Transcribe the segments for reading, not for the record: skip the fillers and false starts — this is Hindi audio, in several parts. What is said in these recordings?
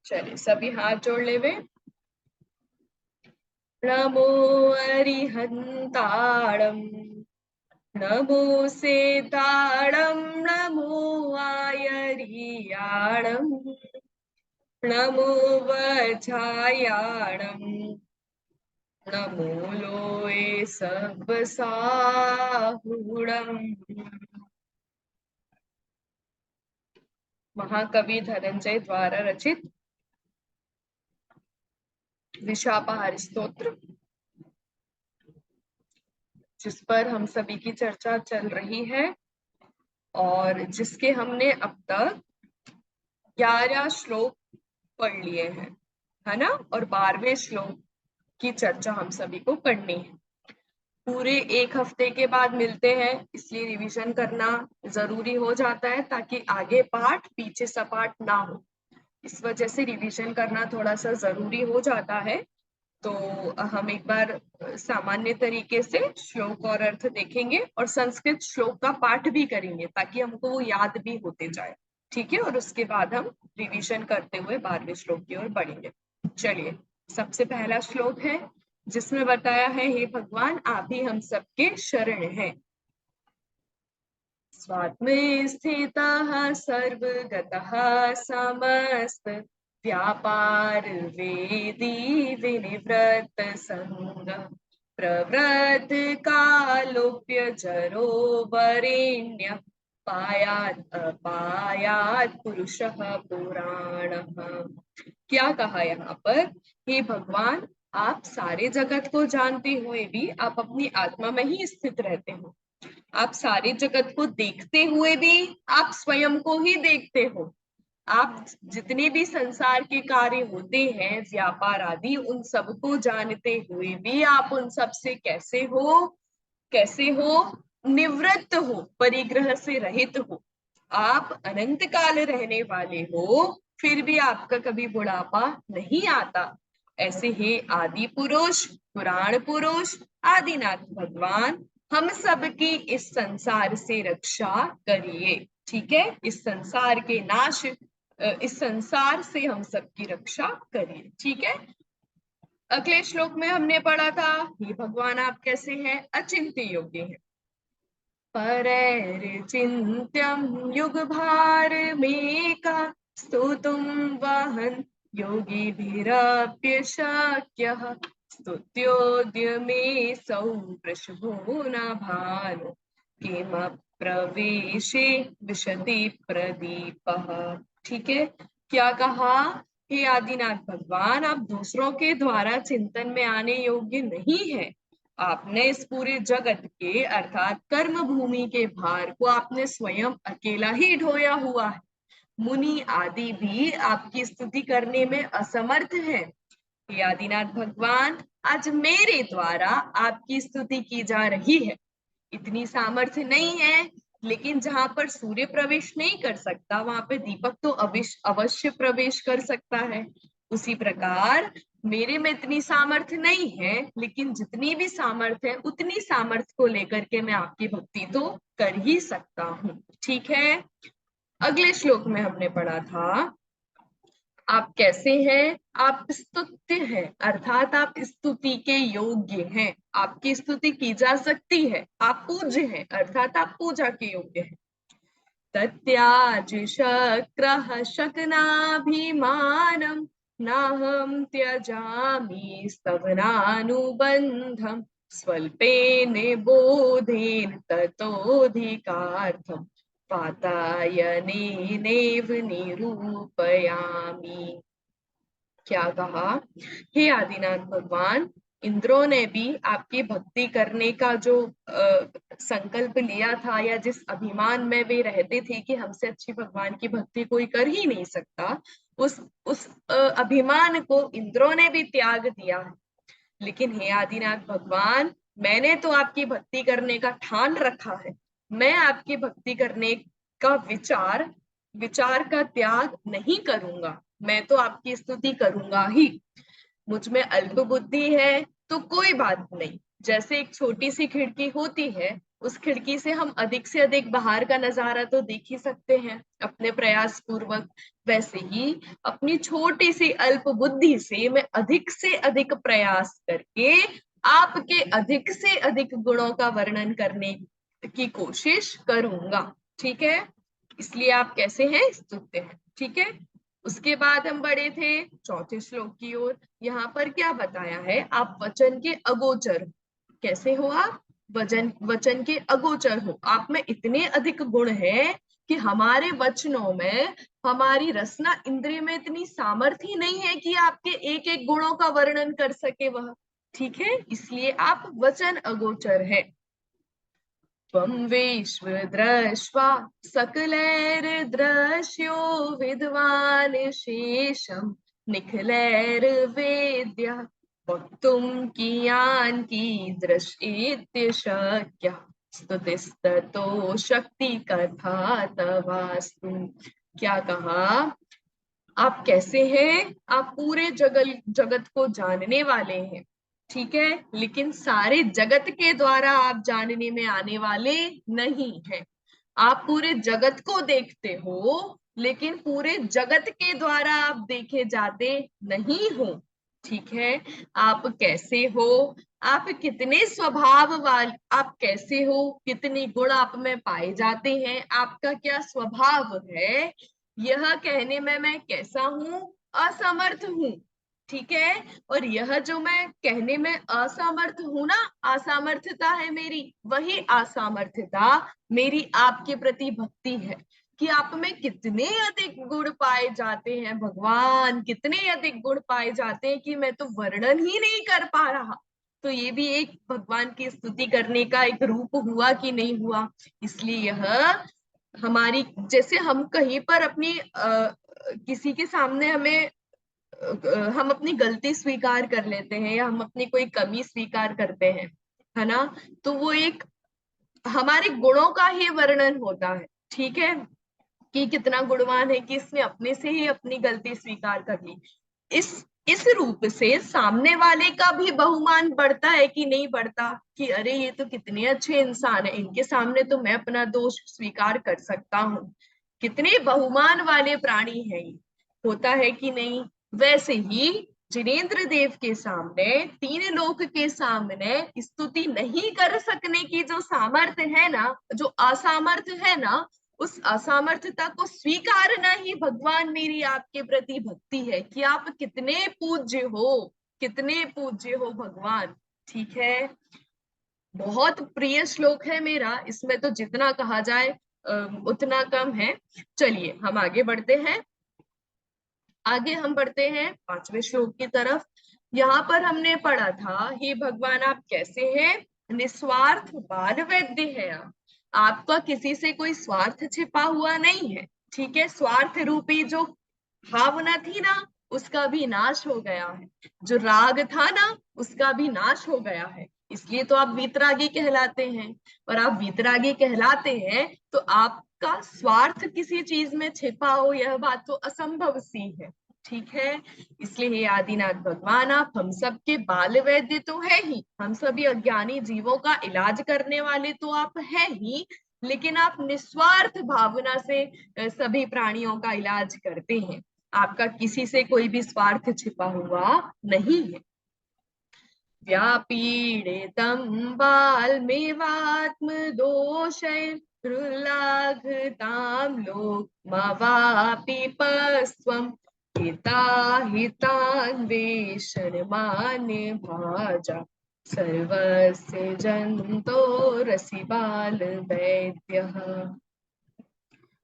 चलिए सभी हाथ जोड़ ले वे। नमो अरिहंताणं नमो सेताणं नमो आयरियाणं नमो वज्रायाणं नमो लोये सर्वसाहुणम्। महाकवि धनंजय द्वारा रचित विशापाहारी स्तोत्र, जिस पर हम सभी की चर्चा चल रही है और जिसके हमने अब तक 11 श्लोक पढ़ लिए हैं, है ना। और 12वें श्लोक की चर्चा हम सभी को करनी है। पूरे एक हफ्ते के बाद मिलते हैं, इसलिए रिवीजन करना जरूरी हो जाता है ताकि आगे पाठ पीछे सपाट ना हो। इस वजह से रिवीजन करना थोड़ा सा जरूरी हो जाता है। तो हम एक बार सामान्य तरीके से श्लोक और अर्थ देखेंगे और संस्कृत श्लोक का पाठ भी करेंगे ताकि हमको वो याद भी होते जाए। ठीक है, और उसके बाद हम रिवीजन करते हुए 12वें श्लोक की ओर बढ़ेंगे। चलिए, सबसे पहला श्लोक है जिसमें बताया है, हे भगवान आप ही हम सबके शरण हैं। स्वात्मे स्थितः सर्वगतः समस्त व्यापार वेदी विनिवृत्त संग प्रवृत्त कालोप्य जरो वरेण्य पायात् अपायात् पुरुषः पुराणः। क्या कहा यहाँ पर, हे भगवान आप सारे जगत को जानते हुए भी आप अपनी आत्मा में ही स्थित रहते हो। आप सारे जगत को देखते हुए भी आप स्वयं को ही देखते हो। आप जितने भी संसार के कार्य होते हैं, व्यापार आदि, उन सबको जानते हुए भी आप उन सब से कैसे हो निवृत्त हो, परिग्रह से रहित हो। आप अनंत काल रहने वाले हो, फिर भी आपका कभी बुढ़ापा नहीं आता। ऐसे ही आदि पुरुष, पुराण पुरुष, आदिनाथ भगवान हम सबकी इस संसार से रक्षा करिए। ठीक है, इस संसार के नाश, इस संसार से हम सबकी रक्षा करिए। ठीक है, अगले श्लोक में हमने पढ़ा था, ये भगवान आप कैसे हैं, अचिंत्य योग्य हैं। परैर्चिन्त्यं युगभारमेका स्तोतुं वहन् योगिभिरप्यशक्यः स्तुत्योद्यमे सौ वृषभो न भानु किमप्रवेशे विशति प्रदीपः। ठीक है, क्या कहा, हे आदिनाथ भगवान आप दूसरों के द्वारा चिंतन में आने योग्य नहीं है। आपने इस पूरे जगत के अर्थात कर्म भूमि के भार को आपने स्वयं अकेला ही ढोया हुआ है। मुनि आदि भी आपकी स्तुति करने में असमर्थ हैं। हे आदिनाथ भगवान आज मेरे द्वारा आपकी स्तुति की जा रही है। इतनी सामर्थ्य नहीं है, लेकिन जहां पर सूर्य प्रवेश नहीं कर सकता वहां पे दीपक तो अवश्य प्रवेश कर सकता है। उसी प्रकार मेरे में इतनी सामर्थ्य नहीं है, लेकिन जितनी भी सामर्थ्य है उतनी सामर्थ्य को लेकर के मैं आपकी भक्ति तो कर ही सकता हूँ। ठीक है, अगले श्लोक में हमने पढ़ा था, आप कैसे हैं, आप स्तुत्य हैं, अर्थात आप स्तुति के योग्य हैं, आपकी स्तुति की जा सकती है। आप पूज्य हैं, अर्थात आप पूजा के योग्य हैं। तत्याज शक्रः शकनाभिमानम् नाहं त्यजामि स्तवनानुबन्धम् स्वल्पेन बोधेन ततोऽधिकार्थम् वातायनेनैव निरूपयामि। क्या कहा, हे आदिनाथ भगवान इंद्रों ने भी आपकी भक्ति करने का जो संकल्प लिया था, या जिस अभिमान में वे रहते थे कि हमसे अच्छी भगवान की भक्ति कोई कर ही नहीं सकता, उस अभिमान को इंद्रों ने भी त्याग दिया है। लेकिन हे आदिनाथ भगवान मैंने तो आपकी भक्ति करने का ठान रखा है। मैं आपकी भक्ति करने का विचार का त्याग नहीं करूंगा। मैं तो आपकी स्तुति करूंगा ही। मुझ में अल्प बुद्धि है तो कोई बात नहीं, जैसे एक छोटी सी खिड़की होती है उस खिड़की से हम अधिक से अधिक बाहर का नजारा तो देख ही सकते हैं अपने प्रयास पूर्वक। वैसे ही अपनी छोटी सी अल्प बुद्धि से मैं अधिक से अधिक प्रयास करके आपके अधिक से अधिक गुणों का वर्णन करने की कोशिश करूंगा। ठीक है, इसलिए आप कैसे हैं, स्तुत्य हैं। ठीक है, उसके बाद हम बढ़े थे चौथे श्लोक की ओर। यहाँ पर क्या बताया है, आप वचन के अगोचर। कैसे हो आप, वचन वचन के अगोचर हो। आप में इतने अधिक गुण हैं कि हमारे वचनों में, हमारी रसना इंद्रिय में इतनी सामर्थ्य ही नहीं है कि आपके एक एक गुणों का वर्णन कर सके वह। ठीक है, इसलिए आप वचन अगोचर है। त्वं विश्व दृष्ट्वा सकलैर्दृश्यो विद्वान् शेषं निखिलैर्वेद्यः वक्तुं कियान् कीदृशेत्य शक्यः स्तुतिस्ततो शक्ति कथा तवास्तु। क्या कहा, आप कैसे हैं, आप पूरे जगत को जानने वाले हैं। ठीक है, लेकिन सारे जगत के द्वारा आप जानने में आने वाले नहीं हैं। आप पूरे जगत को देखते हो, लेकिन पूरे जगत के द्वारा आप देखे जाते नहीं हो। ठीक है, आप कैसे हो, आप कितने स्वभाव वाले, आप कैसे हो, कितने गुण आप में पाए जाते हैं, आपका क्या स्वभाव है, यह कहने में मैं कैसा हूं, असमर्थ हूं। ठीक है, और यह जो मैं कहने में असमर्थ हूं ना, असामर्थ्यता है मेरी, वही असामर्थ्यता मेरी आपके प्रति भक्ति है कि आप में कितने अधिक गुण पाए जाते हैं भगवान, कितने अधिक गुण पाए जाते हैं कि मैं तो वर्णन ही नहीं कर पा रहा। तो ये भी एक भगवान की स्तुति करने का एक रूप हुआ कि नहीं हुआ। इसलिए यह हमारी, जैसे हम कहीं पर अपनी किसी के सामने हमें हम अपनी गलती स्वीकार कर लेते हैं या हम अपनी कोई कमी स्वीकार करते हैं, है ना, तो वो एक हमारे गुणों का ही वर्णन होता है। ठीक है, कि कितना गुणवान है कि इसने अपने से ही अपनी गलती स्वीकार कर ली। इस रूप से सामने वाले का भी बहुमान बढ़ता है कि नहीं बढ़ता, कि अरे ये तो कितने अच्छे इंसान है, इनके सामने तो मैं अपना दोष स्वीकार कर सकता हूँ, कितने बहुमान वाले प्राणी है ये, होता है कि नहीं। वैसे ही जिनेन्द्र देव के सामने, तीन लोक के सामने स्तुति नहीं कर सकने की जो सामर्थ्य है ना, जो असामर्थ्य है ना, उस असामर्थ्यता को स्वीकारना ही भगवान मेरी आपके प्रति भक्ति है कि आप कितने पूज्य हो, कितने पूज्य हो भगवान। ठीक है, बहुत प्रिय श्लोक है मेरा, इसमें तो जितना कहा जाए उतना कम है। चलिए हम आगे बढ़ते हैं। आगे हम बढ़ते हैं पांचवें श्लोक की तरफ। यहाँ पर हमने पढ़ा था, हे भगवान आप कैसे हैं, निस्वार्थ बाल वैद्य है आप, आपका किसी से कोई स्वार्थ छिपा हुआ नहीं है। ठीक है, स्वार्थ रूपी जो भावना थी ना, उसका भी नाश हो गया है, जो राग था ना, उसका भी नाश हो गया है। इसलिए तो आप वीतरागी कहलाते हैं, और आप वीतरागी कहलाते हैं तो आपका स्वार्थ किसी चीज में छिपा हो, यह बात तो असंभव सी है। ठीक है, इसलिए हे आदिनाथ भगवान आप हम सब के बाल वैद्य तो है ही, हम सभी अज्ञानी जीवों का इलाज करने वाले तो आप है ही, लेकिन आप निस्वार्थ भावना से सभी प्राणियों का इलाज करते हैं। आपका किसी से कोई भी स्वार्थ छिपा हुआ नहीं है। व्यापीडितं बालमेवात्म दोषैर्हृल्लाघतां लोकमवापि पस्त्वं हितान्वेषणमाने भाजा सर्वस्य जन्तोरसि बालवैद्यः।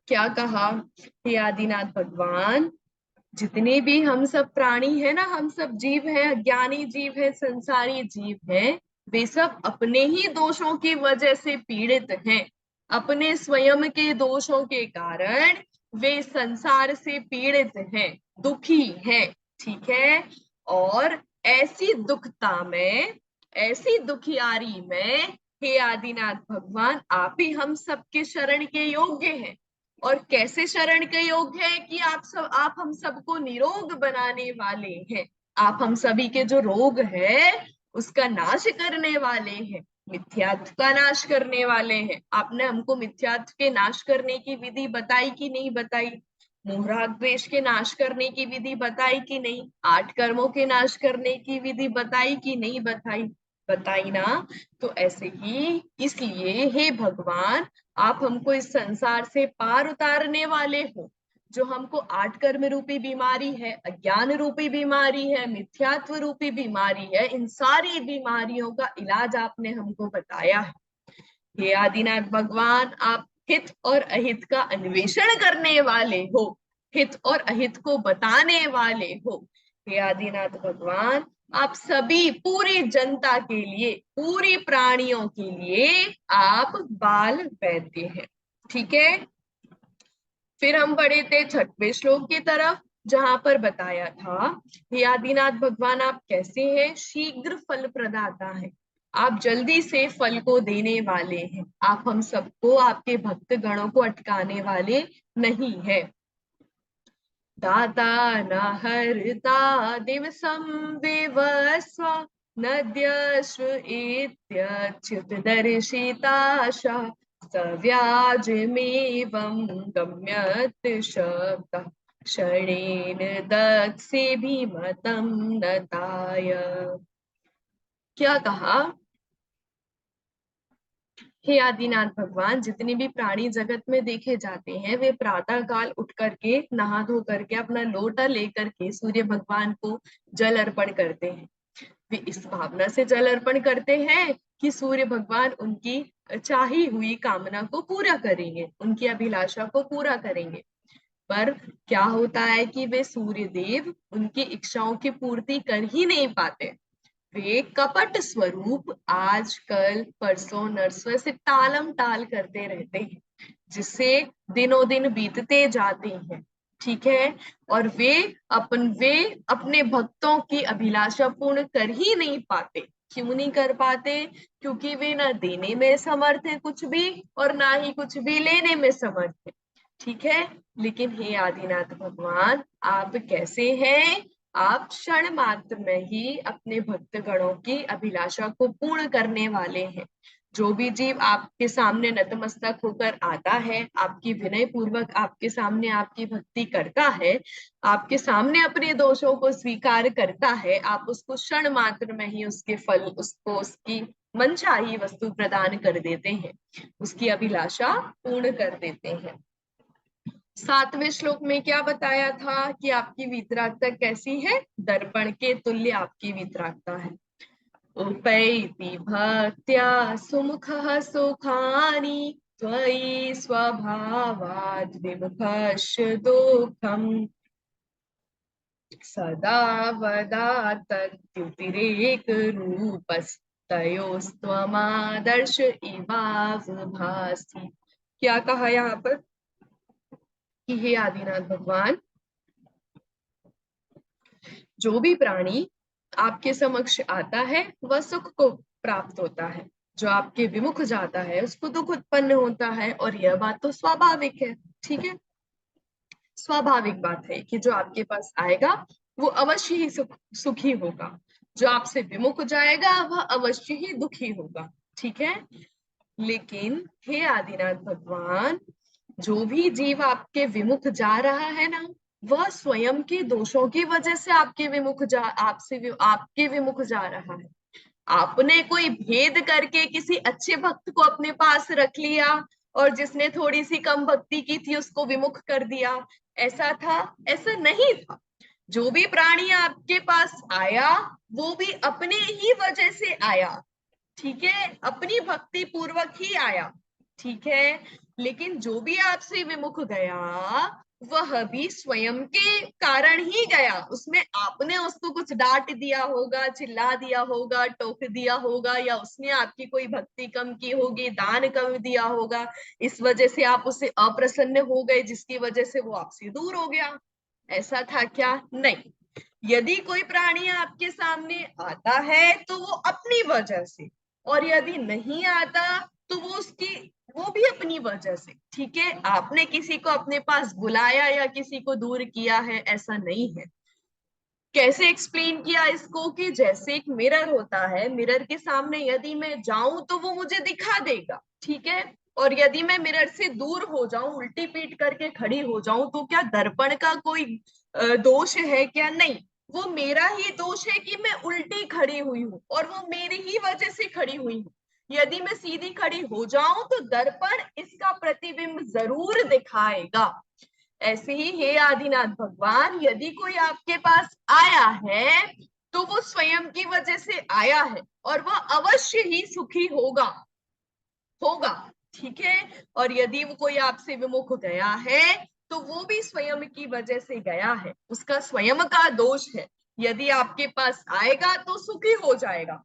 क्या कहा, हे आदिनाथ भगवान, जितने भी हम सब प्राणी है ना, हम सब जीव है, अज्ञानी जीव है, संसारी जीव है, वे सब अपने ही दोषों की वजह से पीड़ित हैं। अपने स्वयं के दोषों के कारण वे संसार से पीड़ित हैं, दुखी हैं। ठीक है, और ऐसी दुखता में, ऐसी दुखियारी में हे आदिनाथ भगवान आप ही हम सबके शरण के योग्य हैं। और कैसे शरण के योग्य है कि आप हम सबको निरोग बनाने वाले हैं, आप हम सभी के जो रोग है उसका नाश करने वाले हैं। मिथ्यात्व का नाश करने वाले हैं। आपने हमको मिथ्यात्व के नाश करने की विधि बताई कि नहीं बताई? मोह राग द्वेष के नाश करने की विधि बताई कि नहीं? 8 कर्मों के नाश करने की विधि बताई कि नहीं बताई? बताई ना। तो ऐसे ही इसलिए हे भगवान, आप हमको इस संसार से पार उतारने वाले हो। जो हमको 8 कर्म रूपी बीमारी है, अज्ञान रूपी बीमारी है, मिथ्यात्व रूपी बीमारी है, इन सारी बीमारियों का इलाज आपने हमको बताया है। हे आदिनाथ भगवान, आप हित और अहित का अन्वेषण करने वाले हो, हित और अहित को बताने वाले हो। हे आदिनाथ भगवान, आप सभी पूरी जनता के लिए, पूरी प्राणियों के लिए आप बाल वैद्य हैं। ठीक है। फिर हम बढ़े थे 6वें श्लोक की तरफ, जहां पर बताया था, हे आदिनाथ भगवान, आप कैसे हैं? शीघ्र फल प्रदाता है, आप जल्दी से फल को देने वाले हैं। आप हम सबको, आपके भक्त गणों को अटकाने वाले नहीं है। दाता न हर्ता दिवसं विवस्व, नद्यश्व इत्यच्युत दर्शिताशा, सव्याजमेवं गम्यत शब्दः, क्षणेन दत्सेऽभिमतं नताय। क्या कहा? हे आदिनाथ भगवान, जितने भी प्राणी जगत में देखे जाते हैं, वे प्रातः काल उठ करके, नहा धो करके, अपना लोटा लेकर के सूर्य भगवान को जल अर्पण करते हैं। वे इस भावना से जल अर्पण करते हैं कि सूर्य भगवान उनकी चाही हुई कामना को पूरा करेंगे, उनकी अभिलाषा को पूरा करेंगे। पर क्या होता है कि वे सूर्य देव उनकी इच्छाओं की पूर्ति कर ही नहीं पाते। वे कपट स्वरूप आज कल परसों नरसों से टालम टाल करते रहते हैं, जिससे दिनों दिन बीतते जाते हैं। ठीक है। और वे अपने भक्तों की अभिलाषा पूर्ण कर ही नहीं पाते। क्यों नहीं कर पाते? क्योंकि वे ना देने में समर्थ है कुछ भी, और ना ही कुछ भी लेने में समर्थ है। ठीक है। लेकिन हे आदिनाथ भगवान, आप कैसे हैं? आप क्षण मात्र में ही अपने भक्त गणों की अभिलाषा को पूर्ण करने वाले हैं। जो भी जीव आपके सामने नतमस्तक होकर आता है, आपकी विनय पूर्वक आपके सामने आपकी भक्ति करता है, आपके सामने अपने दोषों को स्वीकार करता है, आप उसको क्षण मात्र में ही उसके फल, उसको उसकी मनचाही वस्तु प्रदान कर देते हैं, उसकी अभिलाषा पूर्ण कर देते हैं। 7वें श्लोक में क्या बताया था कि आपकी वीतरागता कैसी है? दर्पण के तुल्य आपकी वीतरागता है। उपैति भक्त्या सुमुखः सुखानि, त्वयि स्वभावाद् विमुखस्य दुःखम्, सदा वदातद्युतिरेक रूपस्तयोस्त्वमादर्श इवावभासि। क्या कहा यहाँ पर कि हे आदिनाथ भगवान, जो भी प्राणी आपके समक्ष आता है वह सुख को प्राप्त होता है, जो आपके विमुख जाता है उसको दुख उत्पन्न होता है। और यह बात तो स्वाभाविक है। ठीक है। स्वाभाविक बात है कि जो आपके पास आएगा वो अवश्य ही सुखी होगा, जो आपसे विमुख जाएगा वह अवश्य ही दुखी होगा। ठीक है। लेकिन हे आदिनाथ भगवान, जो भी जीव आपके विमुख जा रहा है ना, वह स्वयं के दोषों की वजह से आपके विमुख जा रहा है। आपने कोई भेद करके किसी अच्छे भक्त को अपने पास रख लिया, और जिसने थोड़ी सी कम भक्ति की थी उसको विमुख कर दिया। ऐसा था? ऐसा नहीं था। जो भी प्राणी आपके पास आया वो भी अपने ही वजह से आया। ठीक है। अपनी भक्ति पूर्वक ही आया। ठीक है। लेकिन जो भी आपसे विमुख गया वह भी स्वयं के कारण ही गया। उसमें आपने उसको कुछ डांट दिया होगा, चिल्ला दिया होगा, टोक दिया होगा, या उसने आपकी कोई भक्ति कम की होगी, दान कम दिया होगा, इस वजह से आप उससे अप्रसन्न हो गए, जिसकी वजह से वो आपसे दूर हो गया। ऐसा था क्या? नहीं। यदि कोई प्राणी आपके सामने आता है तो वो अपनी वजह से, और यदि नहीं आता तो वो भी अपनी वजह से। ठीक है। आपने किसी को अपने पास बुलाया या किसी को दूर किया है, ऐसा नहीं है। कैसे एक्सप्लेन किया इसको कि जैसे एक मिरर होता है, मिरर के सामने यदि मैं जाऊं तो वो मुझे दिखा देगा, ठीक है। और यदि मैं मिरर से दूर हो जाऊं, उल्टी पीठ करके खड़ी हो जाऊं, तो क्या दर्पण का कोई दोष है क्या? नहीं, वो मेरा ही दोष है कि मैं उल्टी खड़ी हुई हूँ और वो मेरी ही वजह से खड़ी हुई हूँ। यदि मैं सीधी खड़ी हो जाऊं तो दर्पण इसका प्रतिबिंब जरूर दिखाएगा। ऐसे ही हे आदिनाथ भगवान, यदि कोई आपके पास आया है तो वो स्वयं की वजह से आया है और वह अवश्य ही सुखी होगा, होगा, ठीक है। और यदि वो कोई आपसे विमुख गया है तो वो भी स्वयं की वजह से गया है, उसका स्वयं का दोष है। यदि आपके पास आएगा तो सुखी हो जाएगा।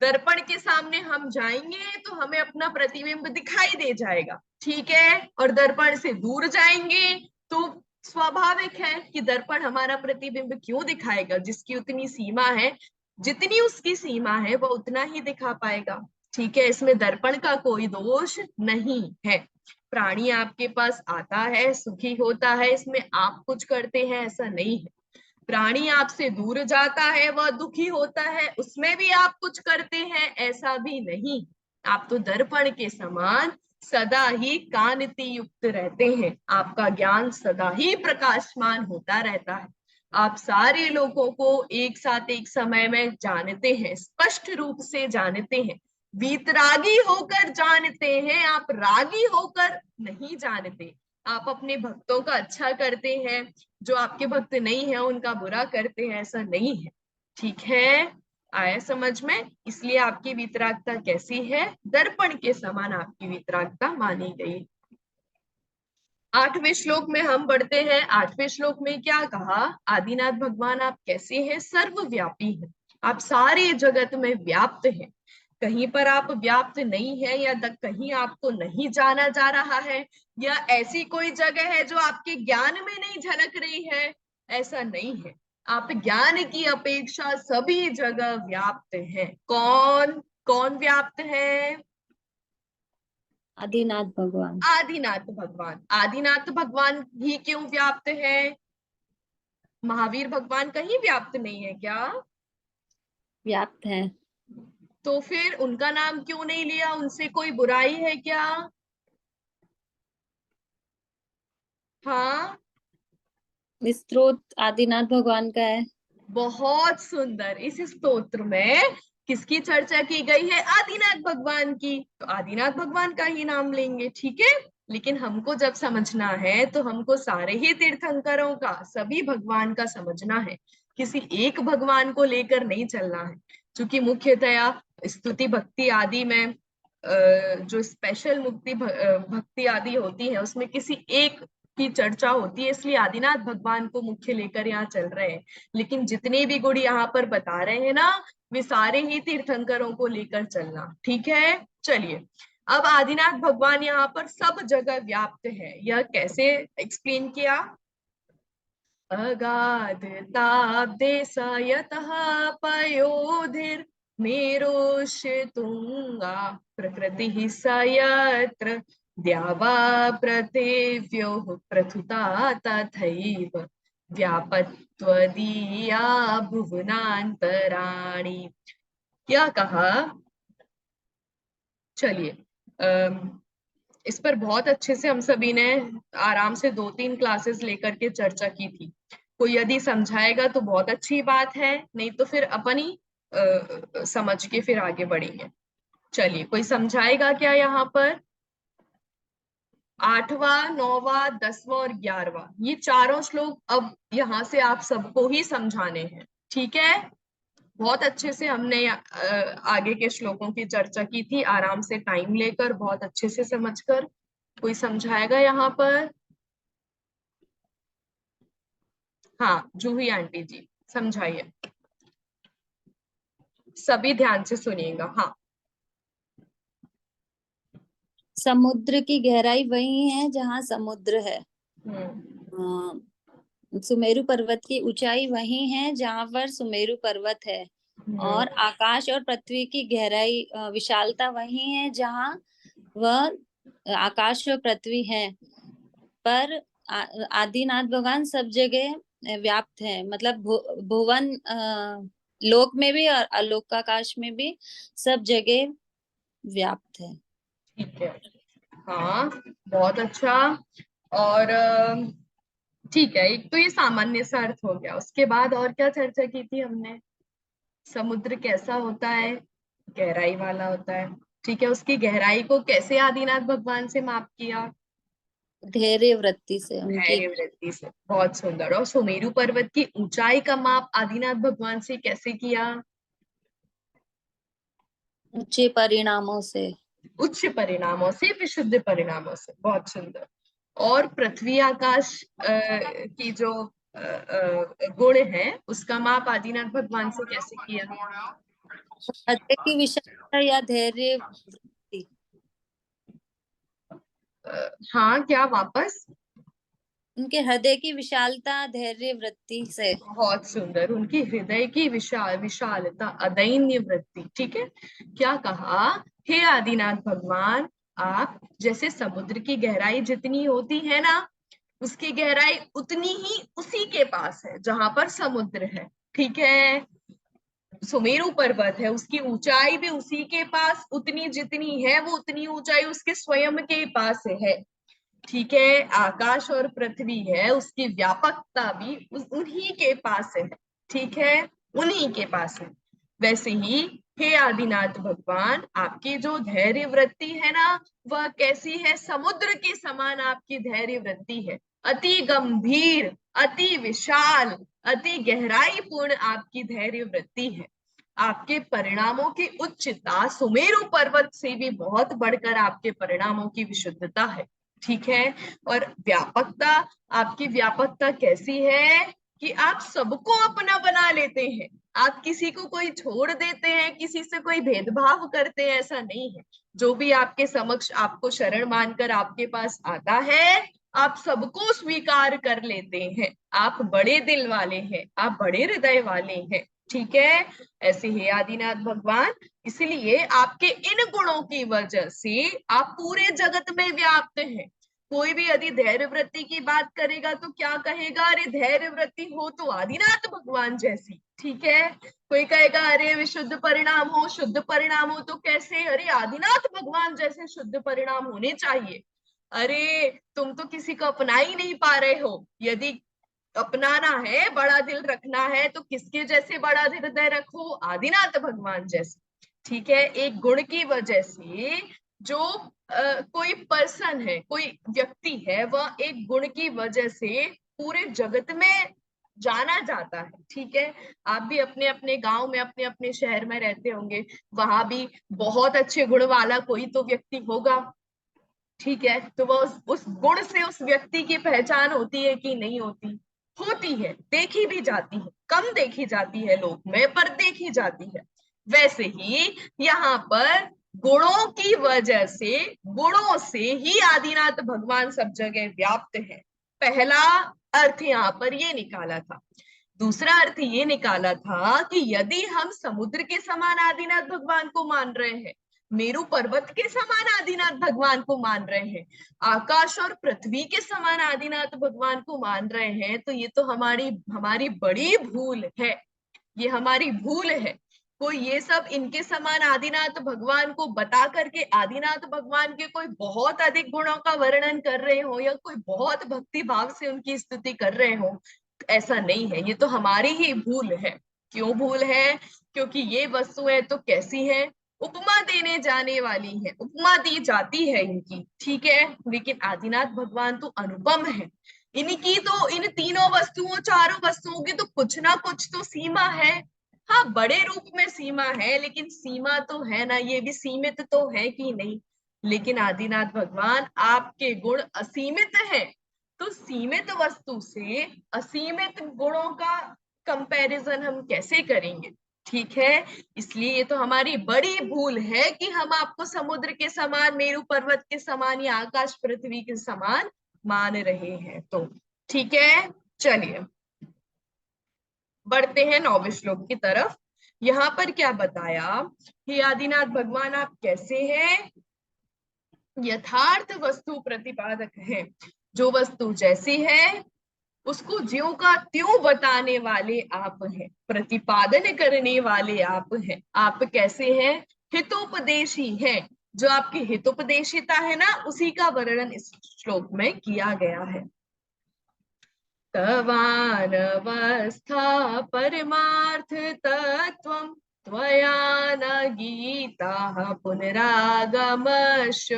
दर्पण के सामने हम जाएंगे तो हमें अपना प्रतिबिंब दिखाई दे जाएगा, ठीक है। और दर्पण से दूर जाएंगे तो स्वाभाविक है कि दर्पण हमारा प्रतिबिंब क्यों दिखाएगा, जिसकी उतनी सीमा है, जितनी उसकी सीमा है वो उतना ही दिखा पाएगा, ठीक है। इसमें दर्पण का कोई दोष नहीं है। प्राणी आपके पास आता है, सुखी होता है, इसमें आप कुछ करते हैं ऐसा नहीं है। प्राणी आपसे दूर जाता है, वह दुखी होता है, उसमें भी आप कुछ करते हैं ऐसा भी नहीं। आप तो दर्पण के समान सदा ही कांति युक्त रहते हैं, आपका ज्ञान सदा ही प्रकाशमान होता रहता है। आप सारे लोगों को एक साथ एक समय में जानते हैं, स्पष्ट रूप से जानते हैं, वीतरागी होकर जानते हैं, आप रागी होकर नहीं जानते। आप अपने भक्तों का अच्छा करते हैं, जो आपके भक्त नहीं है उनका बुरा करते हैं, ऐसा नहीं है, ठीक है। आया समझ में? इसलिए आपकी वितरागता कैसी है? दर्पण के समान आपकी वितरागता मानी गई। 8वें श्लोक में हम बढ़ते हैं। 8वें श्लोक में क्या कहा? आदिनाथ भगवान आप कैसे हैं? सर्वव्यापी हैं, आप सारे जगत में व्याप्त हैं। कहीं पर आप व्याप्त नहीं है, या कहीं आपको नहीं जाना जा रहा है, या ऐसी कोई जगह है जो आपके ज्ञान में नहीं झलक रही है, ऐसा नहीं है। आप ज्ञान की अपेक्षा सभी जगह व्याप्त हैं। कौन कौन व्याप्त है? आदिनाथ भगवान। आदिनाथ भगवान। आदिनाथ भगवान ही क्यों व्याप्त है? महावीर भगवान कहीं व्याप्त नहीं है क्या? व्याप्त है। तो फिर उनका नाम क्यों नहीं लिया? उनसे कोई बुराई है क्या? हाँ, स्त्रोत आदिनाथ भगवान का है। बहुत सुंदर। इस स्तोत्र में किसकी चर्चा की गई है? आदिनाथ भगवान की, तो आदिनाथ भगवान का ही नाम लेंगे, ठीक है। लेकिन हमको जब समझना है तो हमको सारे ही तीर्थंकरों का, सभी भगवान का समझना है, किसी एक भगवान को लेकर नहीं चलना है। क्योंकि मुख्यतया स्तुति भक्ति आदि में जो स्पेशल मुक्ति भक्ति आदि होती है उसमें किसी एक की चर्चा होती है, इसलिए आदिनाथ भगवान को मुख्य लेकर यहाँ चल रहे हैं। लेकिन जितने भी गुण यहाँ पर बता रहे हैं ना, वे सारे ही तीर्थंकरों को लेकर चलना, ठीक है। चलिए, अब आदिनाथ भगवान यहाँ पर सब जगह व्याप्त है, यह कैसे एक्सप्लेन किया? अगाध ताब्देशयतः पयोधिर् मेरोषितुंगा प्रकृतिः स यत्र द्यावा पृथिव्योः प्रथुता तथैव व्यापत्वदीया भुवनान्तराणि। क्या कहा? चलिए, इस पर बहुत अच्छे से हम सभी ने आराम से 2-3 क्लासेस लेकर के चर्चा की थी। कोई यदि समझाएगा तो बहुत अच्छी बात है, नहीं तो फिर अपन ही समझ के फिर आगे बढ़ेंगे। चलिए, कोई समझाएगा क्या यहाँ पर? 8वां, 9वां, 10वां और 11वां, ये चारों श्लोक अब यहाँ से आप सबको ही समझाने हैं, ठीक है। बहुत अच्छे से हमने आगे के श्लोकों की चर्चा की थी, आराम से टाइम लेकर, बहुत अच्छे से समझकर। कोई समझाएगा यहाँ पर? हाँ, जूही आंटी जी समझाइए, सभी ध्यान से सुनिएगा। हाँ। समुद्र की गहराई वही है जहाँ समुद्र है। हम्म। सुमेरु पर्वत की ऊंचाई वही है जहाँ पर सुमेरु पर्वत है। हम्म। और आकाश और पृथ्वी की गहराई विशालता वही है जहाँ वह आकाश और पृथ्वी है। पर आदिनाथ भगवान सब जगह व्याप्त है, मतलब भुवन लोक में भी और अलोकाकाश में भी सब जगह व्याप्त है। ठीक है, हाँ, बहुत अच्छा। और ठीक है, एक तो ये सामान्य सा अर्थ हो गया, उसके बाद और क्या चर्चा की थी हमने? समुद्र कैसा होता है? गहराई वाला होता है। ठीक है, उसकी गहराई को कैसे आदिनाथ भगवान से माप किया? धैर्य वृत्ति से उनकी। धैर्य वृत्ति से। बहुत सुंदर। और सुमेरु पर्वत की ऊंचाई का माप आदिनाथ भगवान से कैसे किया? ऊंचे परिणामों से। उच्च परिणामों से, विशुद्ध परिणामों से। बहुत सुंदर। और पृथ्वी आकाश की जो गुण है, उसका माप आदिनाथ भगवान से कैसे किया? हृदय की विशालता या धैर्य वृत्ति। हाँ, क्या वापस? उनके हृदय की विशालता धैर्य वृत्ति से। बहुत सुंदर। उनकी हृदय की विशालता, अदैन्य वृत्ति। ठीक है, क्या कहा? हे आदिनाथ भगवान, आप जैसे समुद्र की गहराई जितनी होती है ना, उसकी गहराई उतनी ही उसी के पास है जहां पर समुद्र है। ठीक है, सुमेरु पर्वत है, उसकी ऊंचाई भी उसी के पास उतनी जितनी है, वो उतनी ऊंचाई उसके स्वयं के पास है। ठीक है, आकाश और पृथ्वी है, उसकी व्यापकता भी उन्हीं के पास है। ठीक है, उन्हीं के पास है। वैसे ही हे आदिनाथ भगवान, आपकी जो धैर्य वृत्ति है ना, वह कैसी है? समुद्र के समान आपकी धैर्य वृत्ति है। अति गंभीर, अति विशाल, अति गहराई पूर्ण आपकी धैर्य वृत्ति है। आपके परिणामों की उच्चता सुमेरु पर्वत से भी बहुत बढ़कर आपके परिणामों की विशुद्धता है। ठीक है, और व्यापकता, आपकी व्यापकता कैसी है कि आप सबको अपना बना लेते हैं। आप किसी को कोई छोड़ देते हैं, किसी से कोई भेदभाव करते हैं, ऐसा नहीं है। जो भी आपके समक्ष आपको शरण मानकर आपके पास आता है, आप सबको स्वीकार कर लेते हैं। आप बड़े दिल वाले हैं, आप बड़े हृदय वाले हैं। ठीक है, ऐसे ही आदिनाथ भगवान, इसलिए आपके इन गुणों की वजह से आप पूरे जगत में व्याप्त हैं। कोई भी यदि धैर्य वृत्ति की बात करेगा तो क्या कहेगा? अरे धैर्य वृत्ति हो तो आदिनाथ भगवान जैसी। ठीक है, कोई कहेगा अरे विशुद्ध परिणाम हो, शुद्ध परिणाम हो तो कैसे? अरे आदिनाथ भगवान जैसे शुद्ध परिणाम होने चाहिए। अरे तुम तो किसी को अपना ही नहीं पा रहे हो। यदि अपनाना है, बड़ा दिल रखना है, तो किसके जैसे बड़ा हृदय रखो? आदिनाथ भगवान जैसे। ठीक है, एक गुण की वजह से जो कोई पर्सन है, कोई व्यक्ति है, वह एक गुण की वजह से पूरे जगत में जाना जाता है। ठीक है, आप भी अपने अपने गांव में, अपने अपने शहर में रहते होंगे, वहां भी बहुत अच्छे गुण वाला कोई तो व्यक्ति होगा। ठीक है, तो वह उस गुण से उस व्यक्ति की पहचान होती है कि नहीं होती? होती है, देखी भी जाती है। कम देखी जाती है लोक में, पर देखी जाती है। वैसे ही यहाँ पर गुणों की वजह से, गुणों से ही आदिनाथ भगवान सब जगह व्याप्त है। पहला अर्थ यहाँ पर ये निकाला था। दूसरा अर्थ ये निकाला था कि यदि हम समुद्र के समान आदिनाथ भगवान को मान रहे हैं, मेरु पर्वत के समान आदिनाथ भगवान को मान रहे हैं, आकाश और पृथ्वी के समान आदिनाथ भगवान को मान रहे हैं, तो ये तो हमारी हमारी बड़ी भूल है। ये हमारी भूल है। कोई ये सब इनके समान आदिनाथ भगवान को बता करके आदिनाथ भगवान के कोई बहुत अधिक गुणों का वर्णन कर रहे हो, या कोई बहुत भक्ति भाव से उनकी स्तुति कर रहे हो, ऐसा नहीं है। ये तो हमारी ही भूल है। क्यों भूल है? क्योंकि ये वस्तुएं तो कैसी हैं? उपमा देने जाने वाली है, उपमा दी जाती है इनकी। ठीक है, लेकिन आदिनाथ भगवान तो अनुपम है। इनकी तो, इन तीनों वस्तुओं, चारों वस्तुओं की तो कुछ ना कुछ तो सीमा है। हाँ, बड़े रूप में सीमा है, लेकिन सीमा तो है ना, ये भी सीमित तो है कि नहीं? लेकिन आदिनाथ भगवान, आपके गुण असीमित हैं, तो सीमित वस्तु से असीमित गुणों का कंपैरिजन हम कैसे करेंगे? ठीक है, इसलिए ये तो हमारी बड़ी भूल है कि हम आपको समुद्र के समान, मेरु पर्वत के समान या आकाश पृथ्वी के समान मान रहे हैं। तो ठीक है, चलिए बढ़ते हैं 9वें श्लोक की तरफ। यहाँ पर क्या बताया? हे आदिनाथ भगवान, आप कैसे हैं? यथार्थ वस्तु प्रतिपादक है। जो वस्तु जैसी है उसको ज्यों का त्यों बताने वाले आप हैं, प्रतिपादन करने वाले आप हैं। आप कैसे हैं? हितोपदेशी हैं। जो आपकी हितोपदेशिता है ना, उसी का वर्णन इस श्लोक में किया गया है। तवानवस्था परमार्थ तत्त्वं त्वया न गीताः पुनरागमश्च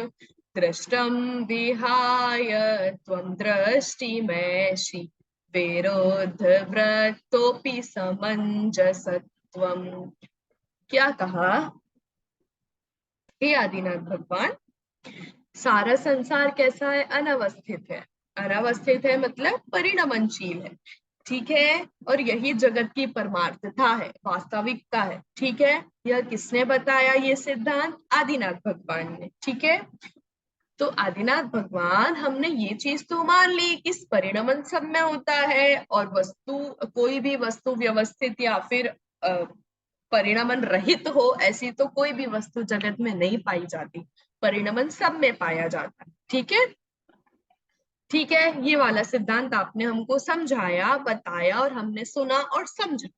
दृष्टं विहाय त्वं दृष्टिमेषि विरुद्धवृत्तोऽपि समञ्जसत्वम्। क्या कहा? हे आदिनाथ भगवान, सारा संसार कैसा है? अनवस्थित है। अनवस्थित है मतलब परिणमनशील है, ठीक है। और यही जगत की परमार्थता है, वास्तविकता है, ठीक है। यह किसने बताया ये सिद्धांत? आदिनाथ भगवान ने, ठीक है। तो आदिनाथ भगवान, हमने ये चीज तो मान ली कि इस परिणमन सब में होता है, और वस्तु, कोई भी वस्तु व्यवस्थित या फिर परिणमन रहित हो, ऐसी तो कोई भी वस्तु जगत में नहीं पाई जाती। परिणमन सब में पाया जाता है, ठीक है। ठीक है, ये वाला सिद्धांत आपने हमको समझाया, बताया, और हमने सुना और समझा।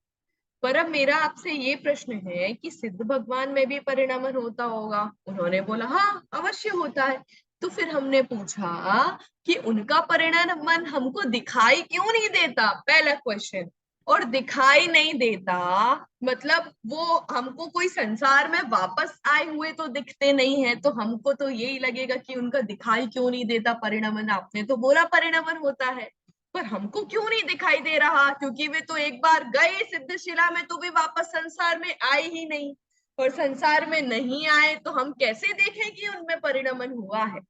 पर अब मेरा आपसे ये प्रश्न है कि सिद्ध भगवान में भी परिणमन होता होगा? उन्होंने बोला हाँ अवश्य होता है। तो फिर हमने पूछा कि उनका परिणमन हमको दिखाई क्यों नहीं देता? पहला क्वेश्चन। और दिखाई नहीं देता मतलब वो हमको कोई संसार में वापस आए हुए तो दिखते नहीं है, तो हमको तो यही लगेगा कि उनका दिखाई क्यों नहीं देता परिणमन। आपने तो बोला परिणमन होता है, पर हमको क्यों नहीं दिखाई दे रहा? क्योंकि वे तो एक बार गए सिद्धशिला में, तो वे वापस संसार में आए ही नहीं। और संसार में नहीं आए तो हम कैसे देखें कि उनमें परिणमन हुआ है?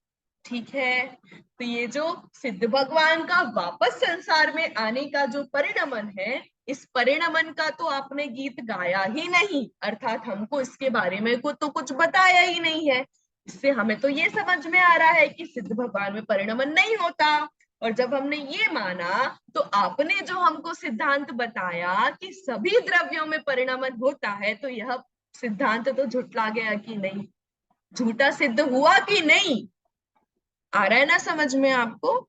ठीक है। तो ये जो सिद्ध भगवान का वापस संसार में आने का जो परिणमन है, इस परिणमन का तो आपने गीत गाया ही नहीं, अर्थात हमको इसके बारे में को तो कुछ बताया ही नहीं है। इससे हमें तो ये समझ में आ रहा है कि सिद्ध भगवान में परिणमन नहीं होता। और जब हमने ये माना, तो आपने जो हमको सिद्धांत बताया कि सभी द्रव्यों में परिणमन होता है, तो यह सिद्धांत तो झुठला गया कि नहीं? झूठा सिद्ध हुआ कि नहीं? आ रहा है ना समझ में आपको?